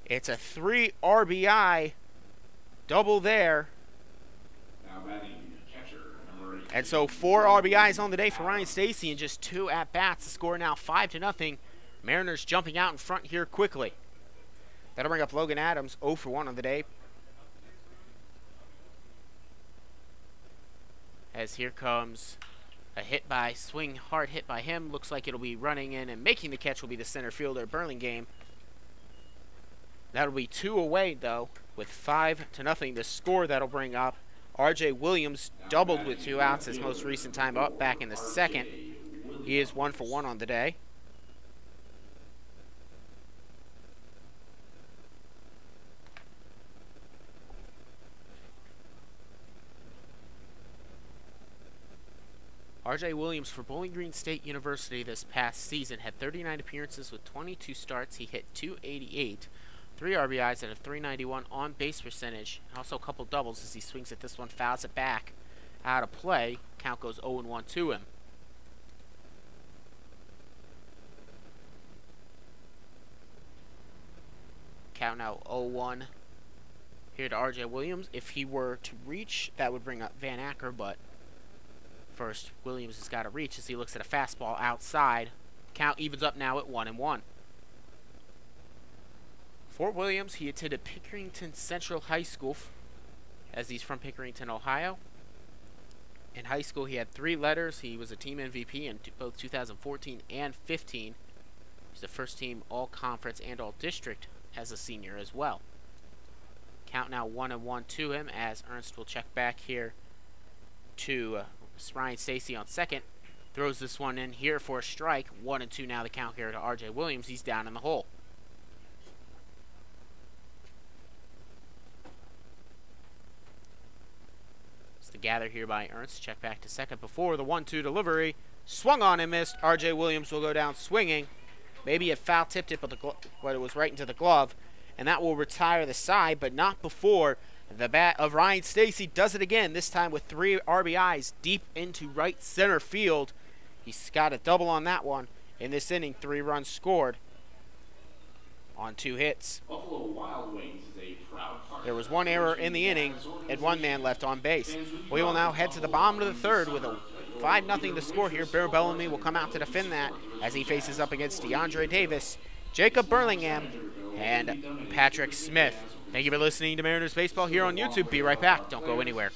It's a 3 RBI double there. Now batting catcher, number 18. And so 4 RBIs on the day for Ryan Stacy and just 2 at-bats. The score now 5-0. Mariners jumping out in front here quickly. That'll bring up Logan Adams, 0 for 1 on the day. As here comes a hard hit by him. Looks like it'll be running in, and making the catch will be the center fielder, Burlingame. That'll be 2 away, though, with 5-0 the score. That'll bring up R.J. Williams, doubled with 2 outs his most recent time up back in the second. He is 1 for 1 on the day. R.J. Williams for Bowling Green State University this past season had 39 appearances with 22 starts. He hit .288. 3 RBIs and a .391 on-base percentage. Also a couple doubles as he swings at this one, fouls it back out of play. Count goes 0-1 to him. Count now 0-1 here to R.J. Williams. If he were to reach, that would bring up Van Acker, but First, Williams has got to reach as he looks at a fastball outside. Count evens up now at 1-1. For Williams, he attended Pickerington Central High School, as he's from Pickerington, Ohio. In high school, he had 3 letters. He was a team MVP in both 2014 and 15. He's the first team all-conference and all-district as a senior as well. Count now 1-1 to him as Ernst will check back here to Ryan Stacy on second. Throws this one in here for a strike. 1-2 now the count here to R.J. Williams. He's down in the hole. It's the gather here by Ernst. Check back to second before the 1-2 delivery. Swung on and missed. R.J. Williams will go down swinging. Maybe it foul tipped it, but it was right into the glove. And that will retire the side, but not before the bat of Ryan Stacy does it again, this time with 3 RBIs deep into right center field. He's got a double on that one. In this inning, 3 runs scored on 2 hits. Buffalo Wild Wings is a proud partner. There was 1 error in the inning and 1 man left on base. We will now head to the bottom of the third with a 5-0 to score here. Bear Bellamy will come out to defend that as he faces up against DeAndre Davis, Jacob Burlingham, and Patrick Smith. Thank you for listening to Mariners Baseball here on YouTube. Be right back. Don't go anywhere.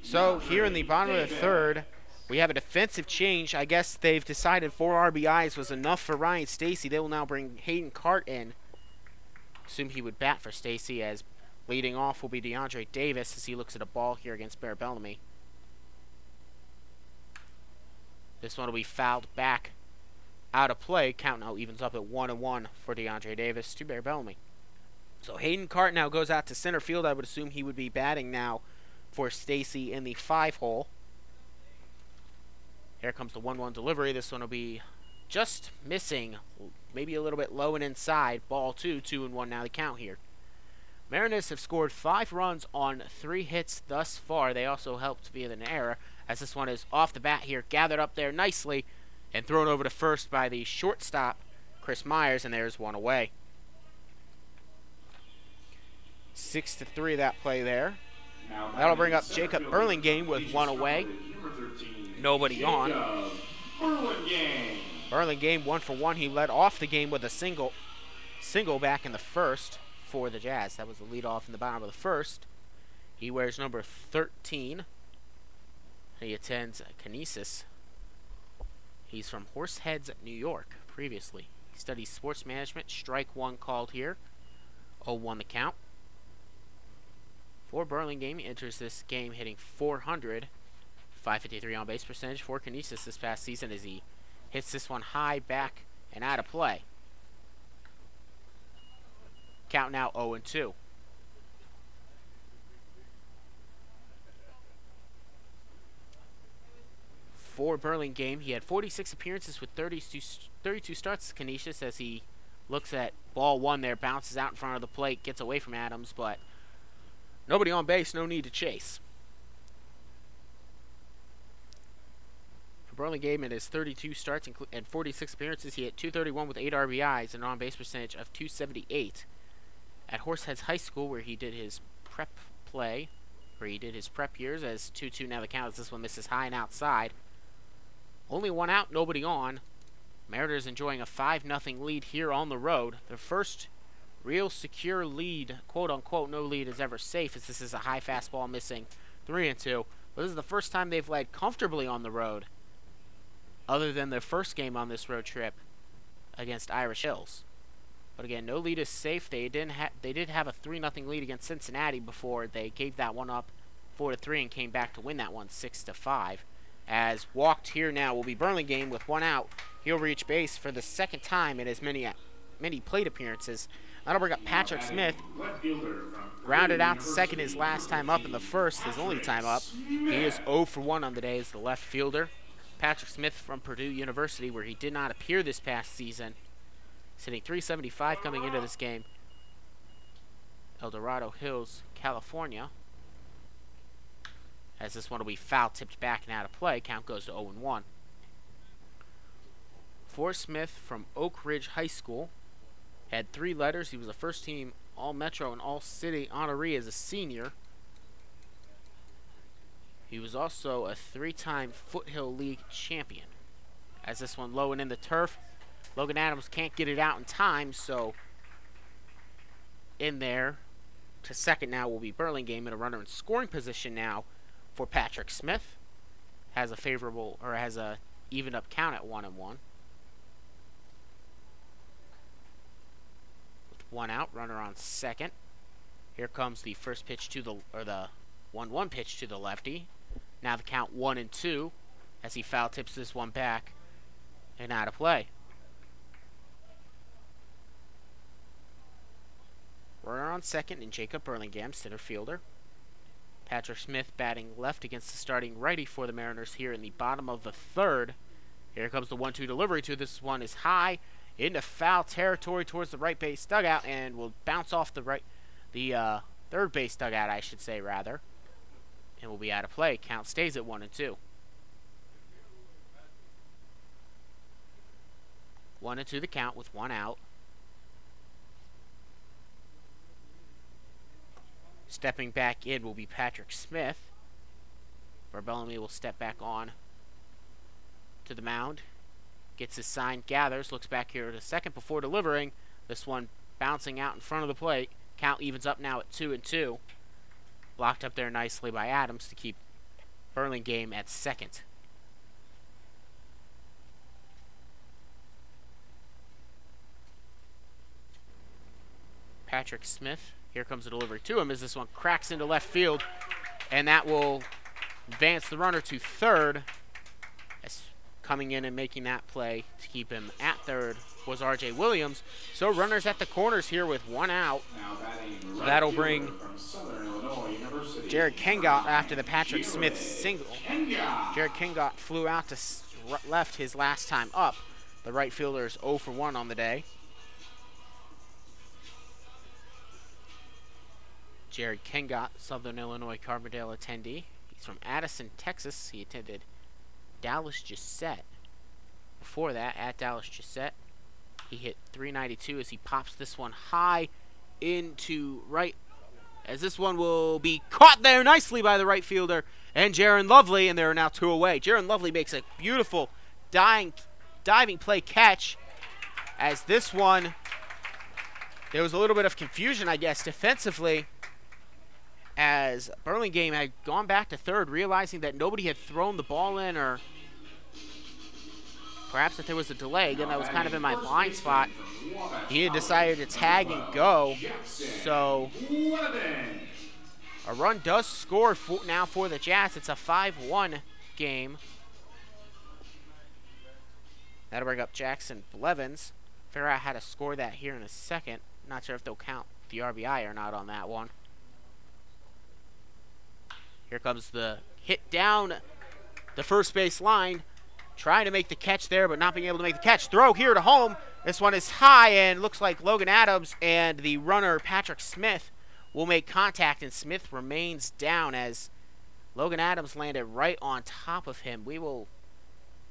So here in the bottom of the third, we have a defensive change. I guess they've decided 4 RBIs was enough for Ryan Stacy. They will now bring Hayden Cart in. Assume he would bat for Stacy, as leading off will be DeAndre Davis as he looks at a ball here against Bear Bellamy. This one will be fouled back out of play. Count now evens up at 1-1 for DeAndre Davis to Bear Bellamy. So Hayden Cart now goes out to center field. I would assume he would be batting now for Stacy in the 5 hole. Here comes the 1-1 delivery. This one will be just missing, maybe a little bit low and inside. Ball 2, 2-1 now the count here. Mariners have scored 5 runs on 3 hits thus far. They also helped via an error, as this one is off the bat here, gathered up there nicely and thrown over to first by the shortstop, Chris Myers, and there's 1 away. 6-3 that play there. That'll bring up Jacob Burlingham with 1 away. Nobody on. Burlingham 1 for 1. He led off the game with a single back in the first for the Jazz. That was the lead off in the bottom of the first. He wears number 13. He attends Kinesis. He's from Horseheads, New York, previously. He studies sports management. Strike 1 called here. 0-1 the count. For Burlingham, he enters this game hitting .400, .553 on base percentage for Kinesis this past season as he hits this one high, back, and out of play. Count now 0-2. For Burlingham, he had 46 appearances with 32 starts as Kinesis as he looks at ball 1 there, bounces out in front of the plate, gets away from Adams, but nobody on base, no need to chase. For Burlingham, in his 32 starts and 46 appearances, he hit .231 with 8 RBIs and an on-base percentage of .278. At Horseheads High School, where he did his prep play, where he did his prep years, as 2-2 now the count as this one misses high and outside. Only 1 out, nobody on. Mariners enjoying a 5-0 lead here on the road. Their first real secure lead, quote-unquote, no lead is ever safe, as this is a high fastball missing 3-2. But this is the first time they've led comfortably on the road, other than their first game on this road trip against Irish Hills. But again, no lead is safe. They did have a 3-0 lead against Cincinnati before they gave that one up 4-3 and came back to win that one 6-5. As walked here now will be Burlingame with one out. He'll reach base for the second time in as many plate appearances. That'll bring up Patrick Smith. Grounded out to second his last time up, in the first his only time up. He is 0 for 1 on the day as the left fielder. Patrick Smith from Purdue University, where he did not appear this past season. Sitting .375 coming into this game. El Dorado Hills, California. As this one will be foul tipped back and out of play. Count goes to 0-1. Forrest Smith from Oak Ridge High School. Had 3 letters. He was a first team All-Metro and All-City honoree as a senior. He was also a 3-time Foothill League champion. As this one low and in the turf. Logan Adams can't get it out in time, so in there to second now will be Burlingame, and a runner in scoring position now for Patrick Smith. Has a favorable, or has a even up count at 1-1. With one out, runner on second. Here comes the first pitch to the, or the 1-1 pitch to the lefty. Now the count 1-2 as he foul tips this one back and out of play. Runner on second and Jacob Burlingame, center fielder. Patrick Smith batting left against the starting righty for the Mariners here in the bottom of the third. Here comes the 1-2 delivery to this one is high into foul territory towards the right base dugout and will bounce off the third base dugout, I should say, rather, and will be out of play. Count stays at 1-2. 1-2 the count with one out. Stepping back in will be Patrick Smith. Bellamy will step back on to the mound. Gets his sign, gathers, looks back here at a second before delivering. This one bouncing out in front of the plate. Count evens up now at 2-2. Blocked up there nicely by Adams to keep Burlingame at second. Patrick Smith. Here comes the delivery to him as this one cracks into left field, and that will advance the runner to third. As coming in and making that play to keep him at third was R.J. Williams. So runners at the corners here with one out. That'll bring Jared Kengott after the Patrick Smith single. Jared Kengott flew out to left his last time up. The right fielder is 0 for 1 on the day. Jared Kengott, Southern Illinois Carbondale attendee. He's from Addison, Texas. He attended Dallas Gissette. Before that, at Dallas Gissette, he hit .392 as he pops this one high into right. As this one will be caught there nicely by the right fielder and Jaron Lovely, and there are now 2 away. Jaron Lovely makes a beautiful diving play catch. As this one, there was a little bit of confusion, I guess, defensively, as Burlingame had gone back to third, realizing that nobody had thrown the ball in, or perhaps that there was a delay. Again, that was kind of in my blind spot. He had decided to tag and go. So a run does score now for the Jazz. It's a 5-1 game. That'll bring up Jackson Blevins. Figure out how to score that here in a second. Not sure if they'll count the RBI or not on that one. Here comes the hit down the first base line. Trying to make the catch there, but not being able to make the catch. Throw here to home. This one is high, and looks like Logan Adams and the runner Patrick Smith will make contact, and Smith remains down as Logan Adams landed right on top of him.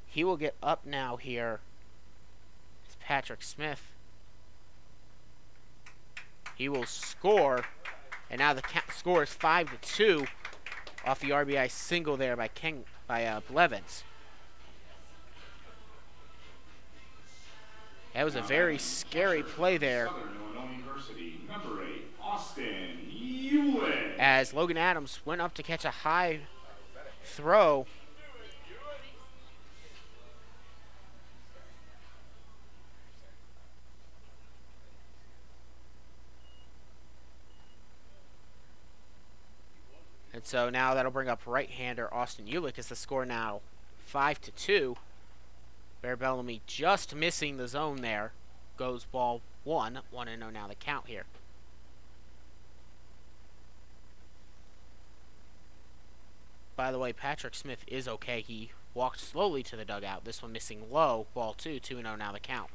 He will get up now here. It's Patrick Smith. He will score, and now the score is 5-2 off the RBI single there by Blevins. That was a very scary play there. Southern Illinois University, number 8, Austin Ewing. As Logan Adams went up to catch a high throw. And so now that'll bring up right-hander Austin Ulick as the score now 5-2. Bear Bellamy just missing the zone there. Goes ball 1. 1-0 now the count here. By the way, Patrick Smith is okay. He walked slowly to the dugout. This one missing low. Ball 2. 2-0 now the count.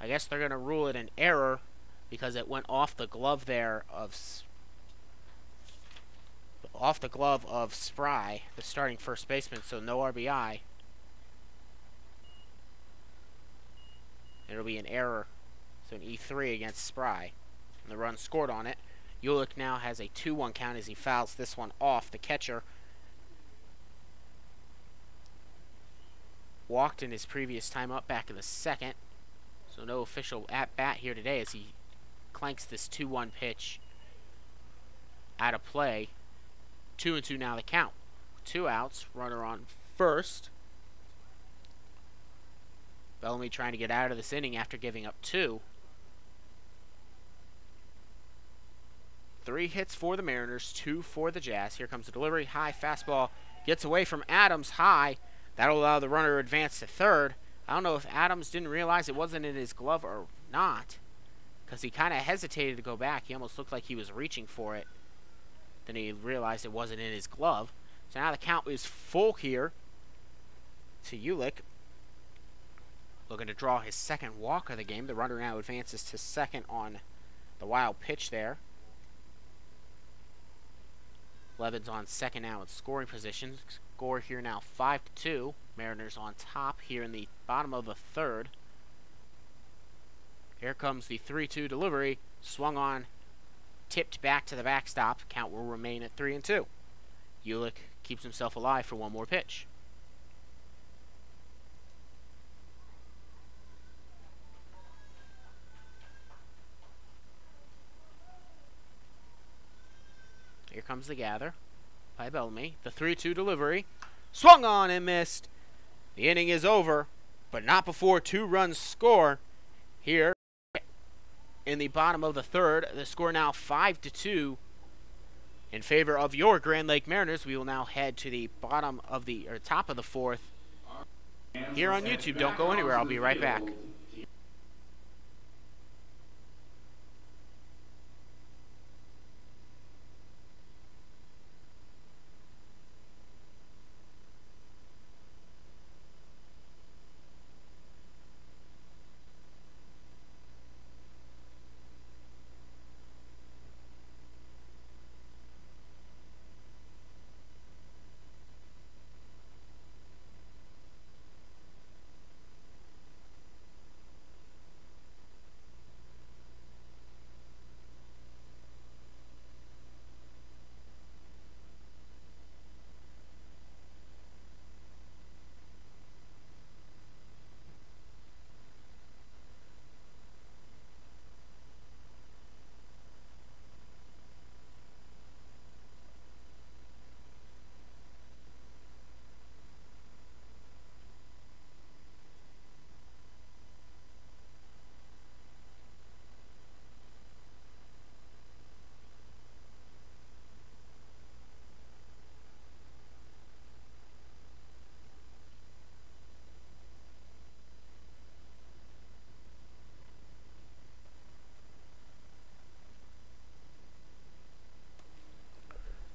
I guess they're going to rule it an error because it went off the glove there of Spry, the starting first baseman, so no RBI. It'll be an error, so an E3 against Spry. And the run scored on it. Ulick now has a 2-1 count as he fouls this one off. The catcher walked in his previous time up back in the second, so no official at-bat here today as he clanks this 2-1 pitch out of play. 2-2 now the count. 2 outs, runner on first. Bellamy trying to get out of this inning after giving up 2. 3 hits for the Mariners, 2 for the Jazz. Here comes the delivery, high fastball, gets away from Adams, high. That'll allow the runner to advance to third. I don't know if Adams didn't realize it wasn't in his glove or not, because he kind of hesitated to go back. He almost looked like he was reaching for it. Then he realized it wasn't in his glove. So now the count is full here to Ulick. Looking to draw his second walk of the game. The runner now advances to second on the wild pitch there. Levin's on second now in scoring position. Score here now 5-2. Mariners on top here in the bottom of the third. Here comes the 3-2 delivery. Swung on. Tipped back to the backstop. Count will remain at 3-2. Ulick keeps himself alive for one more pitch. Here comes the gather by Bellamy. The 3-2 delivery. Swung on and missed. The inning is over, but not before 2 runs score here in the bottom of the third. The score now 5-2 in favor of your Grand Lake Mariners. We will now head to the bottom of the top of the fourth here on YouTube. Don't go anywhere. I'll be right back.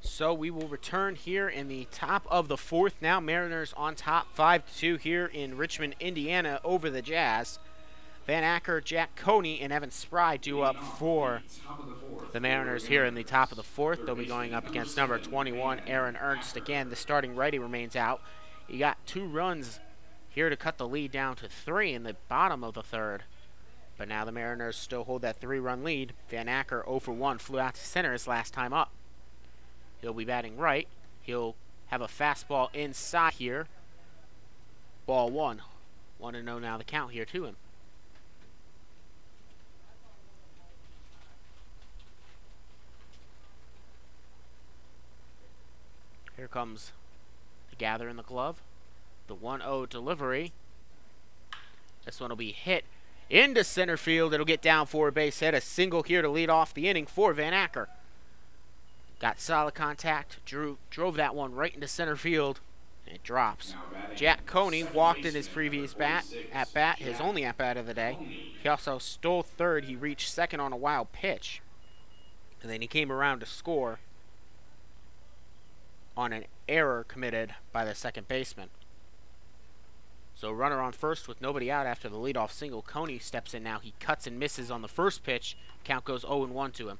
So we will return here in the top of the fourth. Now Mariners on top 5-2 here in Richmond, Indiana over the Jazz. Van Acker, Jack Coney, and Evan Spry due up for the Mariners here in the top of the fourth. They'll be going up against number 21, Aaron Ernst. Again, the starting righty remains out. You got 2 runs here to cut the lead down to 3 in the bottom of the third. But now the Mariners still hold that 3-run lead. Van Acker 0 for 1, flew out to center his last time up. He'll be batting right. He'll have a fastball inside here. Ball 1. 1-0 now the count here to him. Here comes the gather in the glove. The 1-0 delivery. This one will be hit into center field. It'll get down for a base hit. A single here to lead off the inning for Van Acker. Got solid contact. Drove that one right into center field. And it drops. Jack Coney walked in his previous at-bat, his only at-bat of the day. He also stole third. He reached second on a wild pitch. And then he came around to score on an error committed by the second baseman. So runner on first with nobody out after the leadoff single. Coney steps in now. He cuts and misses on the first pitch. Count goes 0-1 to him.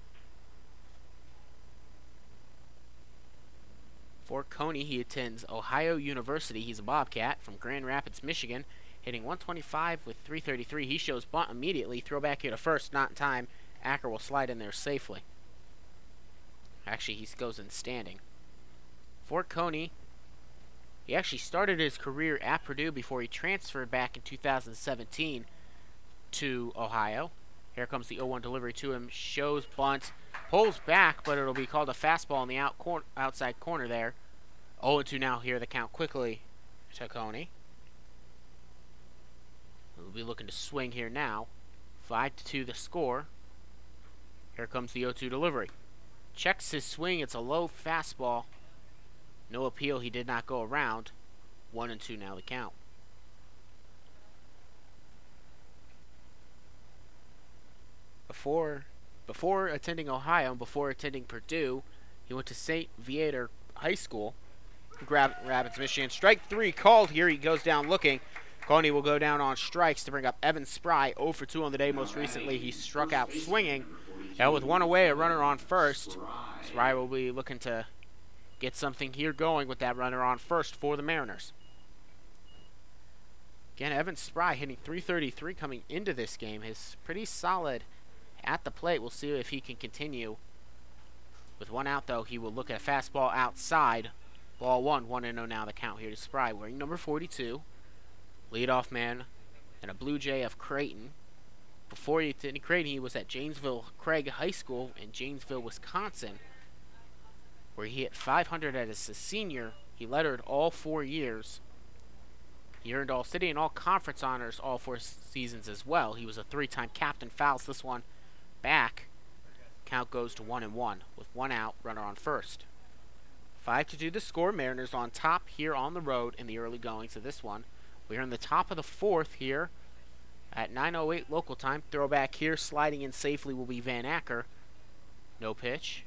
For Coney, he attends Ohio University. He's a Bobcat from Grand Rapids, Michigan, hitting 125 with 333. He shows bunt immediately. Throw back here to first, not in time. Acker will slide in there safely. Actually, he goes in standing. For Coney, he actually started his career at Purdue before he transferred back in 2017 to Ohio. Here comes the 0-1 delivery to him. Shows bunt. Pulls back, but it'll be called a fastball in the outside corner there. 0-2 now here. The count quickly to Coney. We'll be looking to swing here now. 5-2 the score. Here comes the 0-2 delivery. Checks his swing. It's a low fastball. No appeal. He did not go around. 1-2 now the count. Before attending Ohio and before attending Purdue, he went to St. Viator High School, Grand Rapids, Michigan. Strike 3 called here. He goes down looking. Coney will go down on strikes to bring up Evan Spry. 0 for 2 on the day. Most recently, he struck out swinging. Now with one away, a runner on first. Spry will be looking to get something here going with that runner on first for the Mariners. Again, Evan Spry hitting 333 coming into this game. Is pretty solid at the plate. We'll see if he can continue. With one out, though, he will look at a fastball outside. Ball 1, 1-0 now the count here to Spry, wearing number 42. Leadoff man and a Blue Jay of Creighton. Before he attended Creighton, he was at Janesville Craig High School in Janesville, Wisconsin, where he hit 500 as a senior. He lettered all 4 years. He earned All-City and All-Conference honors all 4 seasons as well. He was a 3-time captain. Fouls this one back. Count goes to 1-1 with one out, runner on first. 5-2 the score. Mariners on top here on the road in the early goings of this one. We're in the top of the 4th here at 9:08 local time. Throwback here, sliding in safely will be Van Acker. No pitch.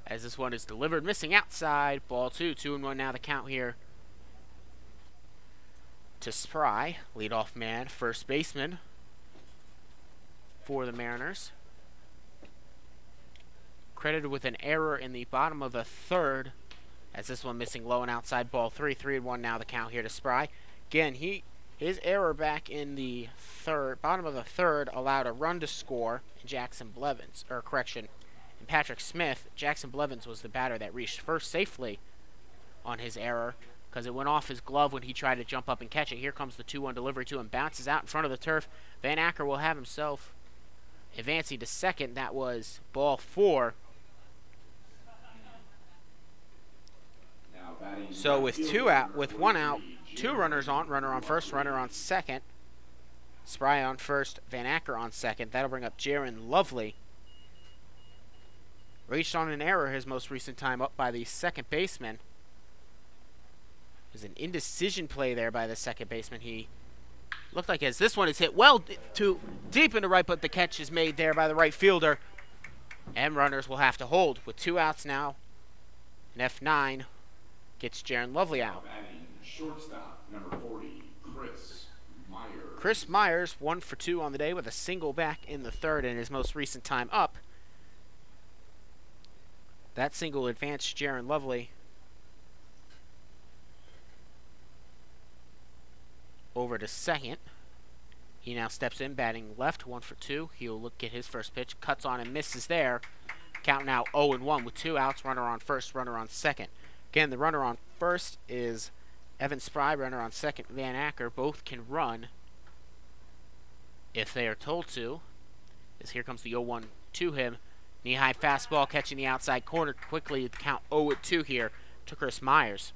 As this one is delivered, missing outside. Ball 2, 2-1 now the count here to Spry, leadoff man, first baseman for the Mariners. Credited with an error in the bottom of the 3rd, as this one missing low and outside. Ball 3, 3-1 now the count here to Spry. Again, his error back in the bottom of the 3rd allowed a run to score in Jackson Blevins, or correction, in Patrick Smith. Jackson Blevins was the batter that reached first safely on his error, because it went off his glove when he tried to jump up and catch it. Here comes the 2-1 delivery to him. Bounces out in front of the turf. Van Acker will have himself advancing to second. That was ball 4. So with one out, 2 runners on, runner on first, runner on second. Spry on first, Van Acker on second. That'll bring up Jaron Lovely. Reached on an error his most recent time up by the second baseman. There's an indecision play there by the second baseman. He looked like as this one is hit well too deep into right, but the catch is made there by the right fielder. And runners will have to hold with 2 outs now. And F9 gets Jaron Lovely out. Shortstop, number 40, Chris Myers. Chris Myers, 1 for 2 on the day with a single back in the 3rd in his most recent time up. That single advanced Jaron Lovely over to second. He now steps in, batting left, 1 for 2. He'll look at his first pitch, cuts on and misses there. Count now 0-1 with 2 outs, runner on first, runner on second. Again, the runner on first is Evan Spry, runner on second, Van Acker. Both can run if they are told to. As here comes the 0-1 to him. Knee-high fastball catching the outside corner quickly. The count 0-2 here to Chris Myers.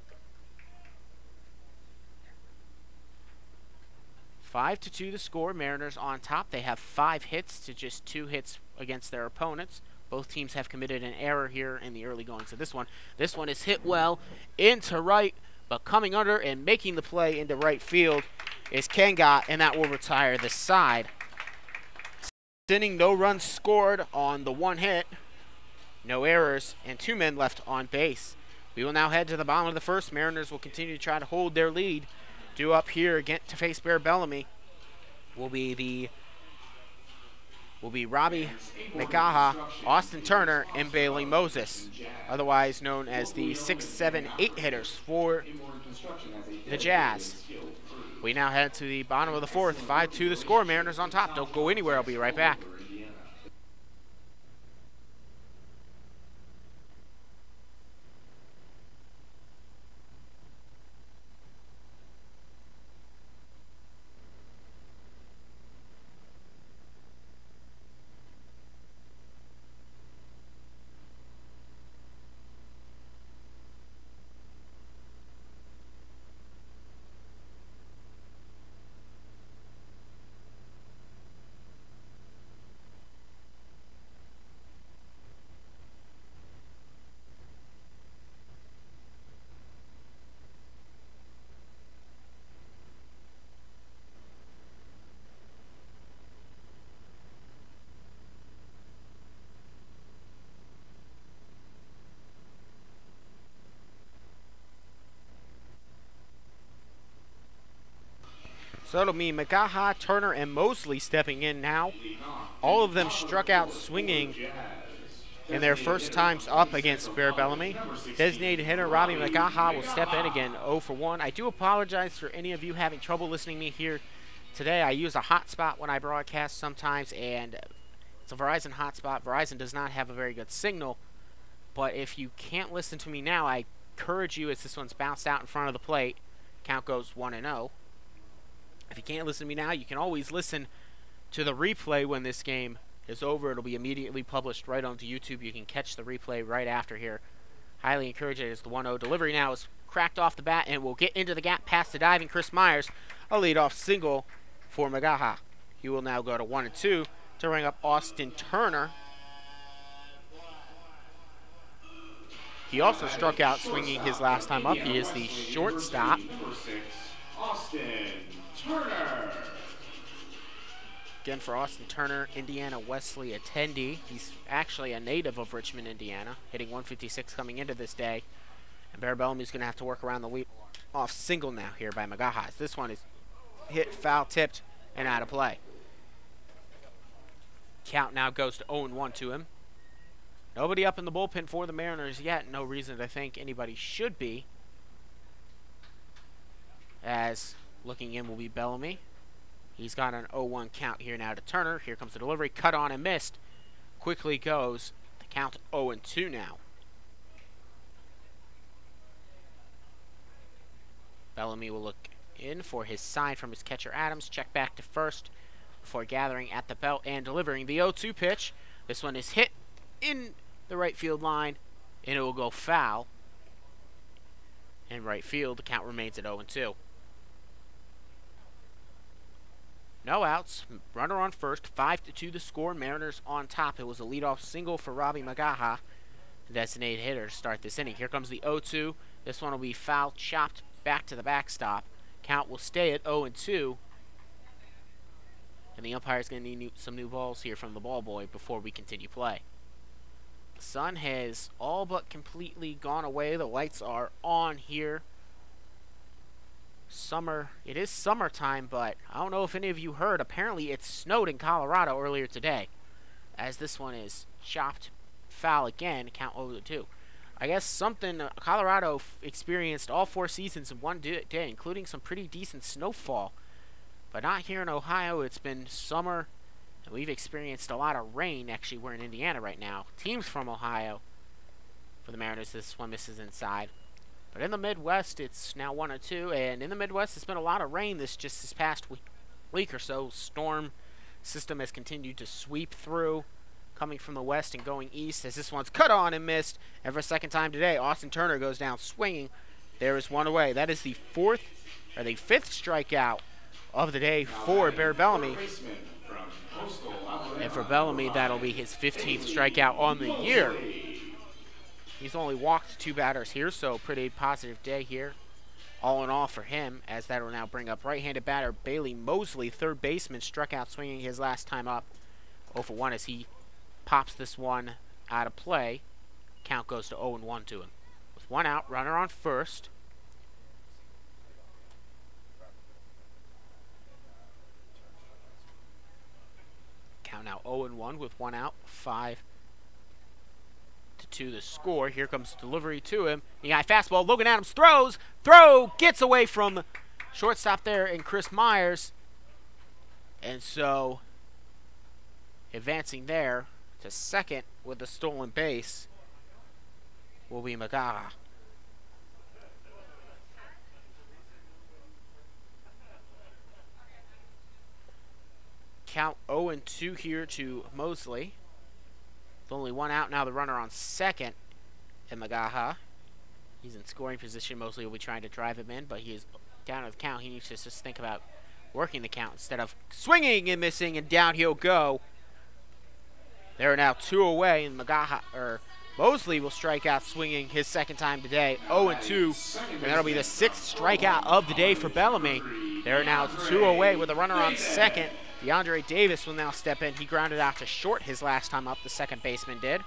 5-2 the score. Mariners on top. They have 5 hits to just 2 hits against their opponents. Both teams have committed an error here in the early goings of this one. This one is hit well into right, but coming under and making the play into right field is Kenga, and that will retire the side. Inning, no runs scored on the 1 hit, no errors, and 2 men left on base. We will now head to the bottom of the first. Mariners will continue to try to hold their lead. Due up here again to face Bear Bellamy will be Robbie McGaha, Austin Turner, and Bailey Moses, otherwise known as the 6, 7, 8 hitters for the Jazz. We now head to the bottom of the 4th. 5-2 the score. Mariners on top. Don't go anywhere. I'll be right back. So it'll be McGaha, Turner, and Mosley stepping in now. All of them struck out swinging in their first times up against Bear Bellamy. Designated hitter Robbie McGaha will step in again, 0 for 1. I do apologize for any of you having trouble listening to me here today. I use a hotspot when I broadcast sometimes, and it's a Verizon hotspot. Verizon does not have a very good signal, but if you can't listen to me now, I encourage you, as this one's bounced out in front of the plate, count goes 1-0. If you can't listen to me now, you can always listen to the replay when this game is over. It'll be immediately published right onto YouTube. You can catch the replay right after here. Highly encourage it as the 1-0 delivery now is cracked off the bat and will get into the gap past the diving Chris Myers. A leadoff single for McGaha. He will now go to 1-2 to ring up Austin Turner. He also struck out swinging his last time up. He is the shortstop. Austin Turner. Again for Austin Turner, Indiana Wesley attendee. He's actually a native of Richmond, Indiana, hitting 156 coming into this day. And Bear Bellamy's going to have to work around the lead-off single now here by McGaha. This one is hit, foul, tipped, and out of play. Count now goes to 0-1 to him. Nobody up in the bullpen for the Mariners yet. No reason to think anybody should be. As looking in will be Bellamy. He's got an 0-1 count here now to Turner. Here comes the delivery. Cut on and missed. Quickly goes. The count 0-2 now. Bellamy will look in for his sign from his catcher Adams. Check back to first before gathering at the belt and delivering the 0-2 pitch. This one is hit in the right field line, and it will go foul. In right field, the count remains at 0-2. No outs. Runner on first. 5-2 the score. Mariners on top. It was a leadoff single for Robbie McGaha, the designated hitter, to start this inning. Here comes the 0-2. This one will be foul, chopped back to the backstop. Count will stay at 0-2. And the umpire's going to need some new balls here from the ball boy before we continue play. The sun has all but completely gone away. The lights are on here. Summer. It is summertime, but I don't know if any of you heard. Apparently it snowed in Colorado earlier today. As this one is chopped foul again, count 0-2. I guess something Colorado experienced all 4 seasons in one day, including some pretty decent snowfall But not here in Ohio. It's been summer, and we've experienced a lot of rain. Actually, we're in Indiana right now. Teams from Ohio for the Mariners. This one misses inside. But in the Midwest, it's now 1-2, and in the Midwest, it's been a lot of rain this past week or so. Storm system has continued to sweep through, coming from the west and going east, as this one's cut on and missed. And for a second time today, Austin Turner goes down swinging. There is one away. That is the fifth strikeout of the day for Bear Bellamy. And for Bellamy, that'll be his 15th strikeout on the year. He's only walked 2 batters here, so pretty positive day here. All in all for him, as that will now bring up right-handed batter Bailey Mosley, third baseman, struck out swinging his last time up. 0 for 1 as he pops this one out of play. Count goes to 0-1 to him. With 1 out, runner on first. Count now 0-1 with 1 out, 5-2 the score. Here comes delivery to him. He got fastball. Logan Adams throws. Gets away from shortstop there and Chris Myers. And so advancing there to second with the stolen base will be McGaha. Count 0-2 here to Mosley. With only 1 out now, the runner on second, and McGaha. He's in scoring position. Mosley will be trying to drive him in, but he is down to the count. He needs to just think about working the count instead of swinging and missing, and down he'll go. There are now 2 away, and Mosley will strike out swinging his second time today, 0-2, and that'll be the 6th strikeout of the day for Bellamy. There are now 2 away with a runner on second. DeAndre Davis will now step in. He grounded out to short his last time up, the second baseman did.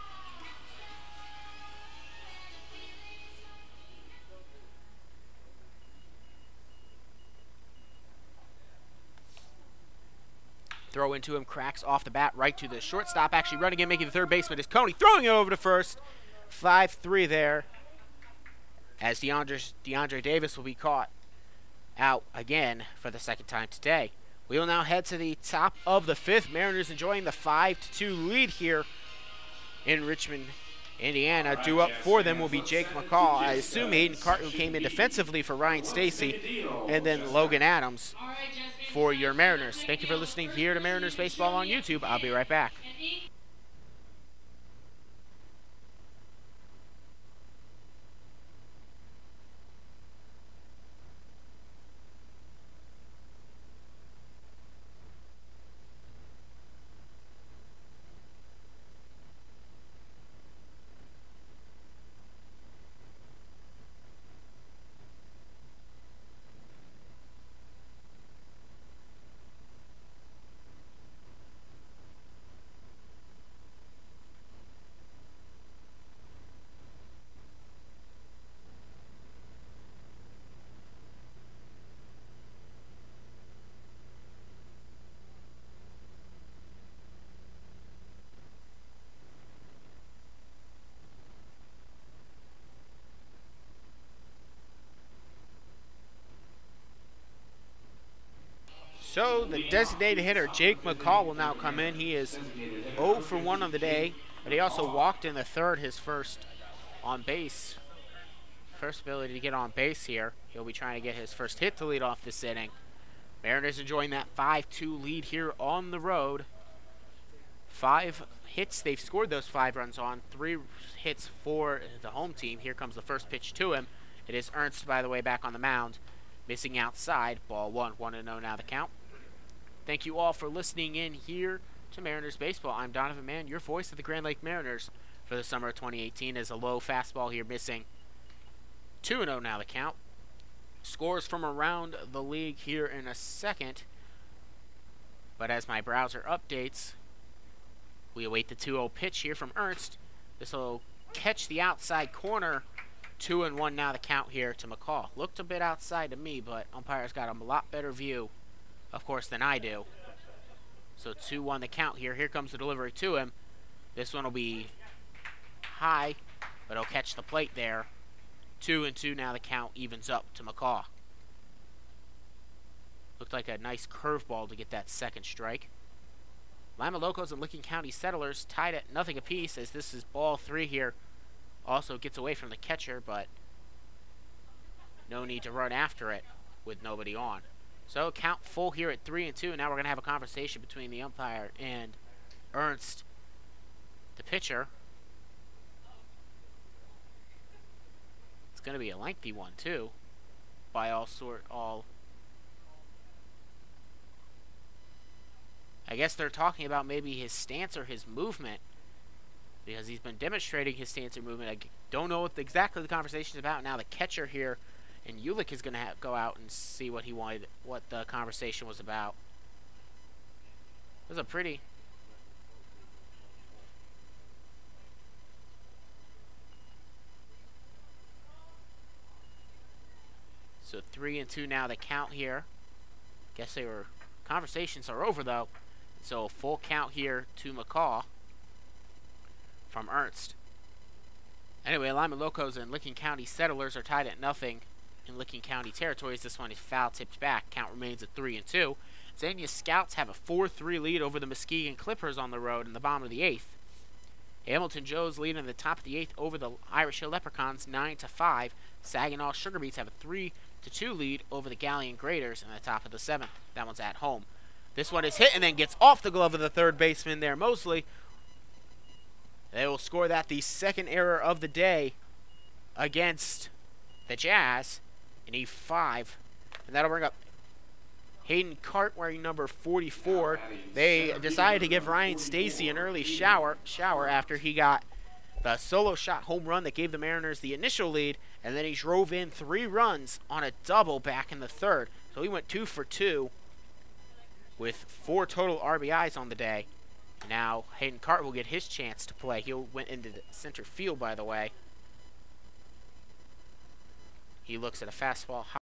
Throw into him, cracks off the bat right to the shortstop. Actually running in, making the third baseman is Coney, throwing it over to first. 5-3 there, as DeAndre Davis will be caught out again for the second time today. We will now head to the top of the 5th. Mariners enjoying the 5-2 lead here in Richmond, Indiana. Due up for them will be Jake McCall. I assume Hayden Carton came in defensively for Ryan Stacy, and then Logan Adams for your Mariners. Thank you for listening here to Mariners Baseball on YouTube. I'll be right back. So the designated hitter, Jake McCall, will now come in. He is 0 for 1 on the day, but he also walked in the third, his first on base. First ability to get on base here. He'll be trying to get his first hit to lead off this inning. Mariners enjoying that 5-2 lead here on the road. 5 hits, they've scored those 5 runs on. 3 hits for the home team. Here comes the first pitch to him. It is Ernst, by the way, back on the mound. Missing outside, ball 1, 1-0 now the count. Thank you all for listening in here to Mariners Baseball. I'm Donovan Mann, your voice of the Grand Lake Mariners for the summer of 2018. As a low fastball here missing. 2-0 now the count. Scores from around the league here in a second. But as my browser updates, we await the 2-0 pitch here from Ernst. This will catch the outside corner. 2-1 now the count here to McCall. Looked a bit outside to me, but umpire's got a lot better view, of course, than I do. So 2-1 the count here. Here comes the delivery to him. This one will be high, but he'll catch the plate there. 2-2 now the count evens up to McCall. Looked like a nice curveball to get that second strike. Lima Locos and Licking County Settlers tied at nothing apiece, as this is ball 3 here. Also gets away from the catcher, but no need to run after it with nobody on. So count full here at 3-2. Now we're going to have a conversation between the umpire and Ernst, the pitcher. It's going to be a lengthy one too, by all. I guess they're talking about maybe his stance or his movement, because he's been demonstrating his stance or movement. I don't know what exactly the conversation is about. Now the catcher here, and Ulick, is going to go out and see what the conversation was about. It was a pretty... So 3-2 now the count here. Guess conversations are over though. So full count here to McCaw from Ernst. Anyway, Lima Locos and Licking County Settlers are tied at nothing in Licking County territories. This one is foul tipped back. Count remains at 3-2. Xenia Scouts have a 4-3 lead over the Muskegon Clippers on the road in the bottom of the 8th. Hamilton Joes lead in the top of the 8th over the Irish Hill Leprechauns 9-5. Saginaw Sugar Beets have a 3-2 lead over the Galleon Graders in the top of the 7th. That one's at home. This one is hit and then gets off the glove of the third baseman there, Mosley. They will score that, the second error of the day against the Jazz in E5. And that'll bring up Hayden Cart wearing number 44. They decided to give Ryan Stacy an early shower after he got the solo shot home run that gave the Mariners the initial lead, and then he drove in 3 runs on a double back in the 3rd. So he went 2 for 2 with 4 total RBIs on the day. Now Hayden Cart will get his chance to play. He went into the center field, by the way. He looks at a fastball.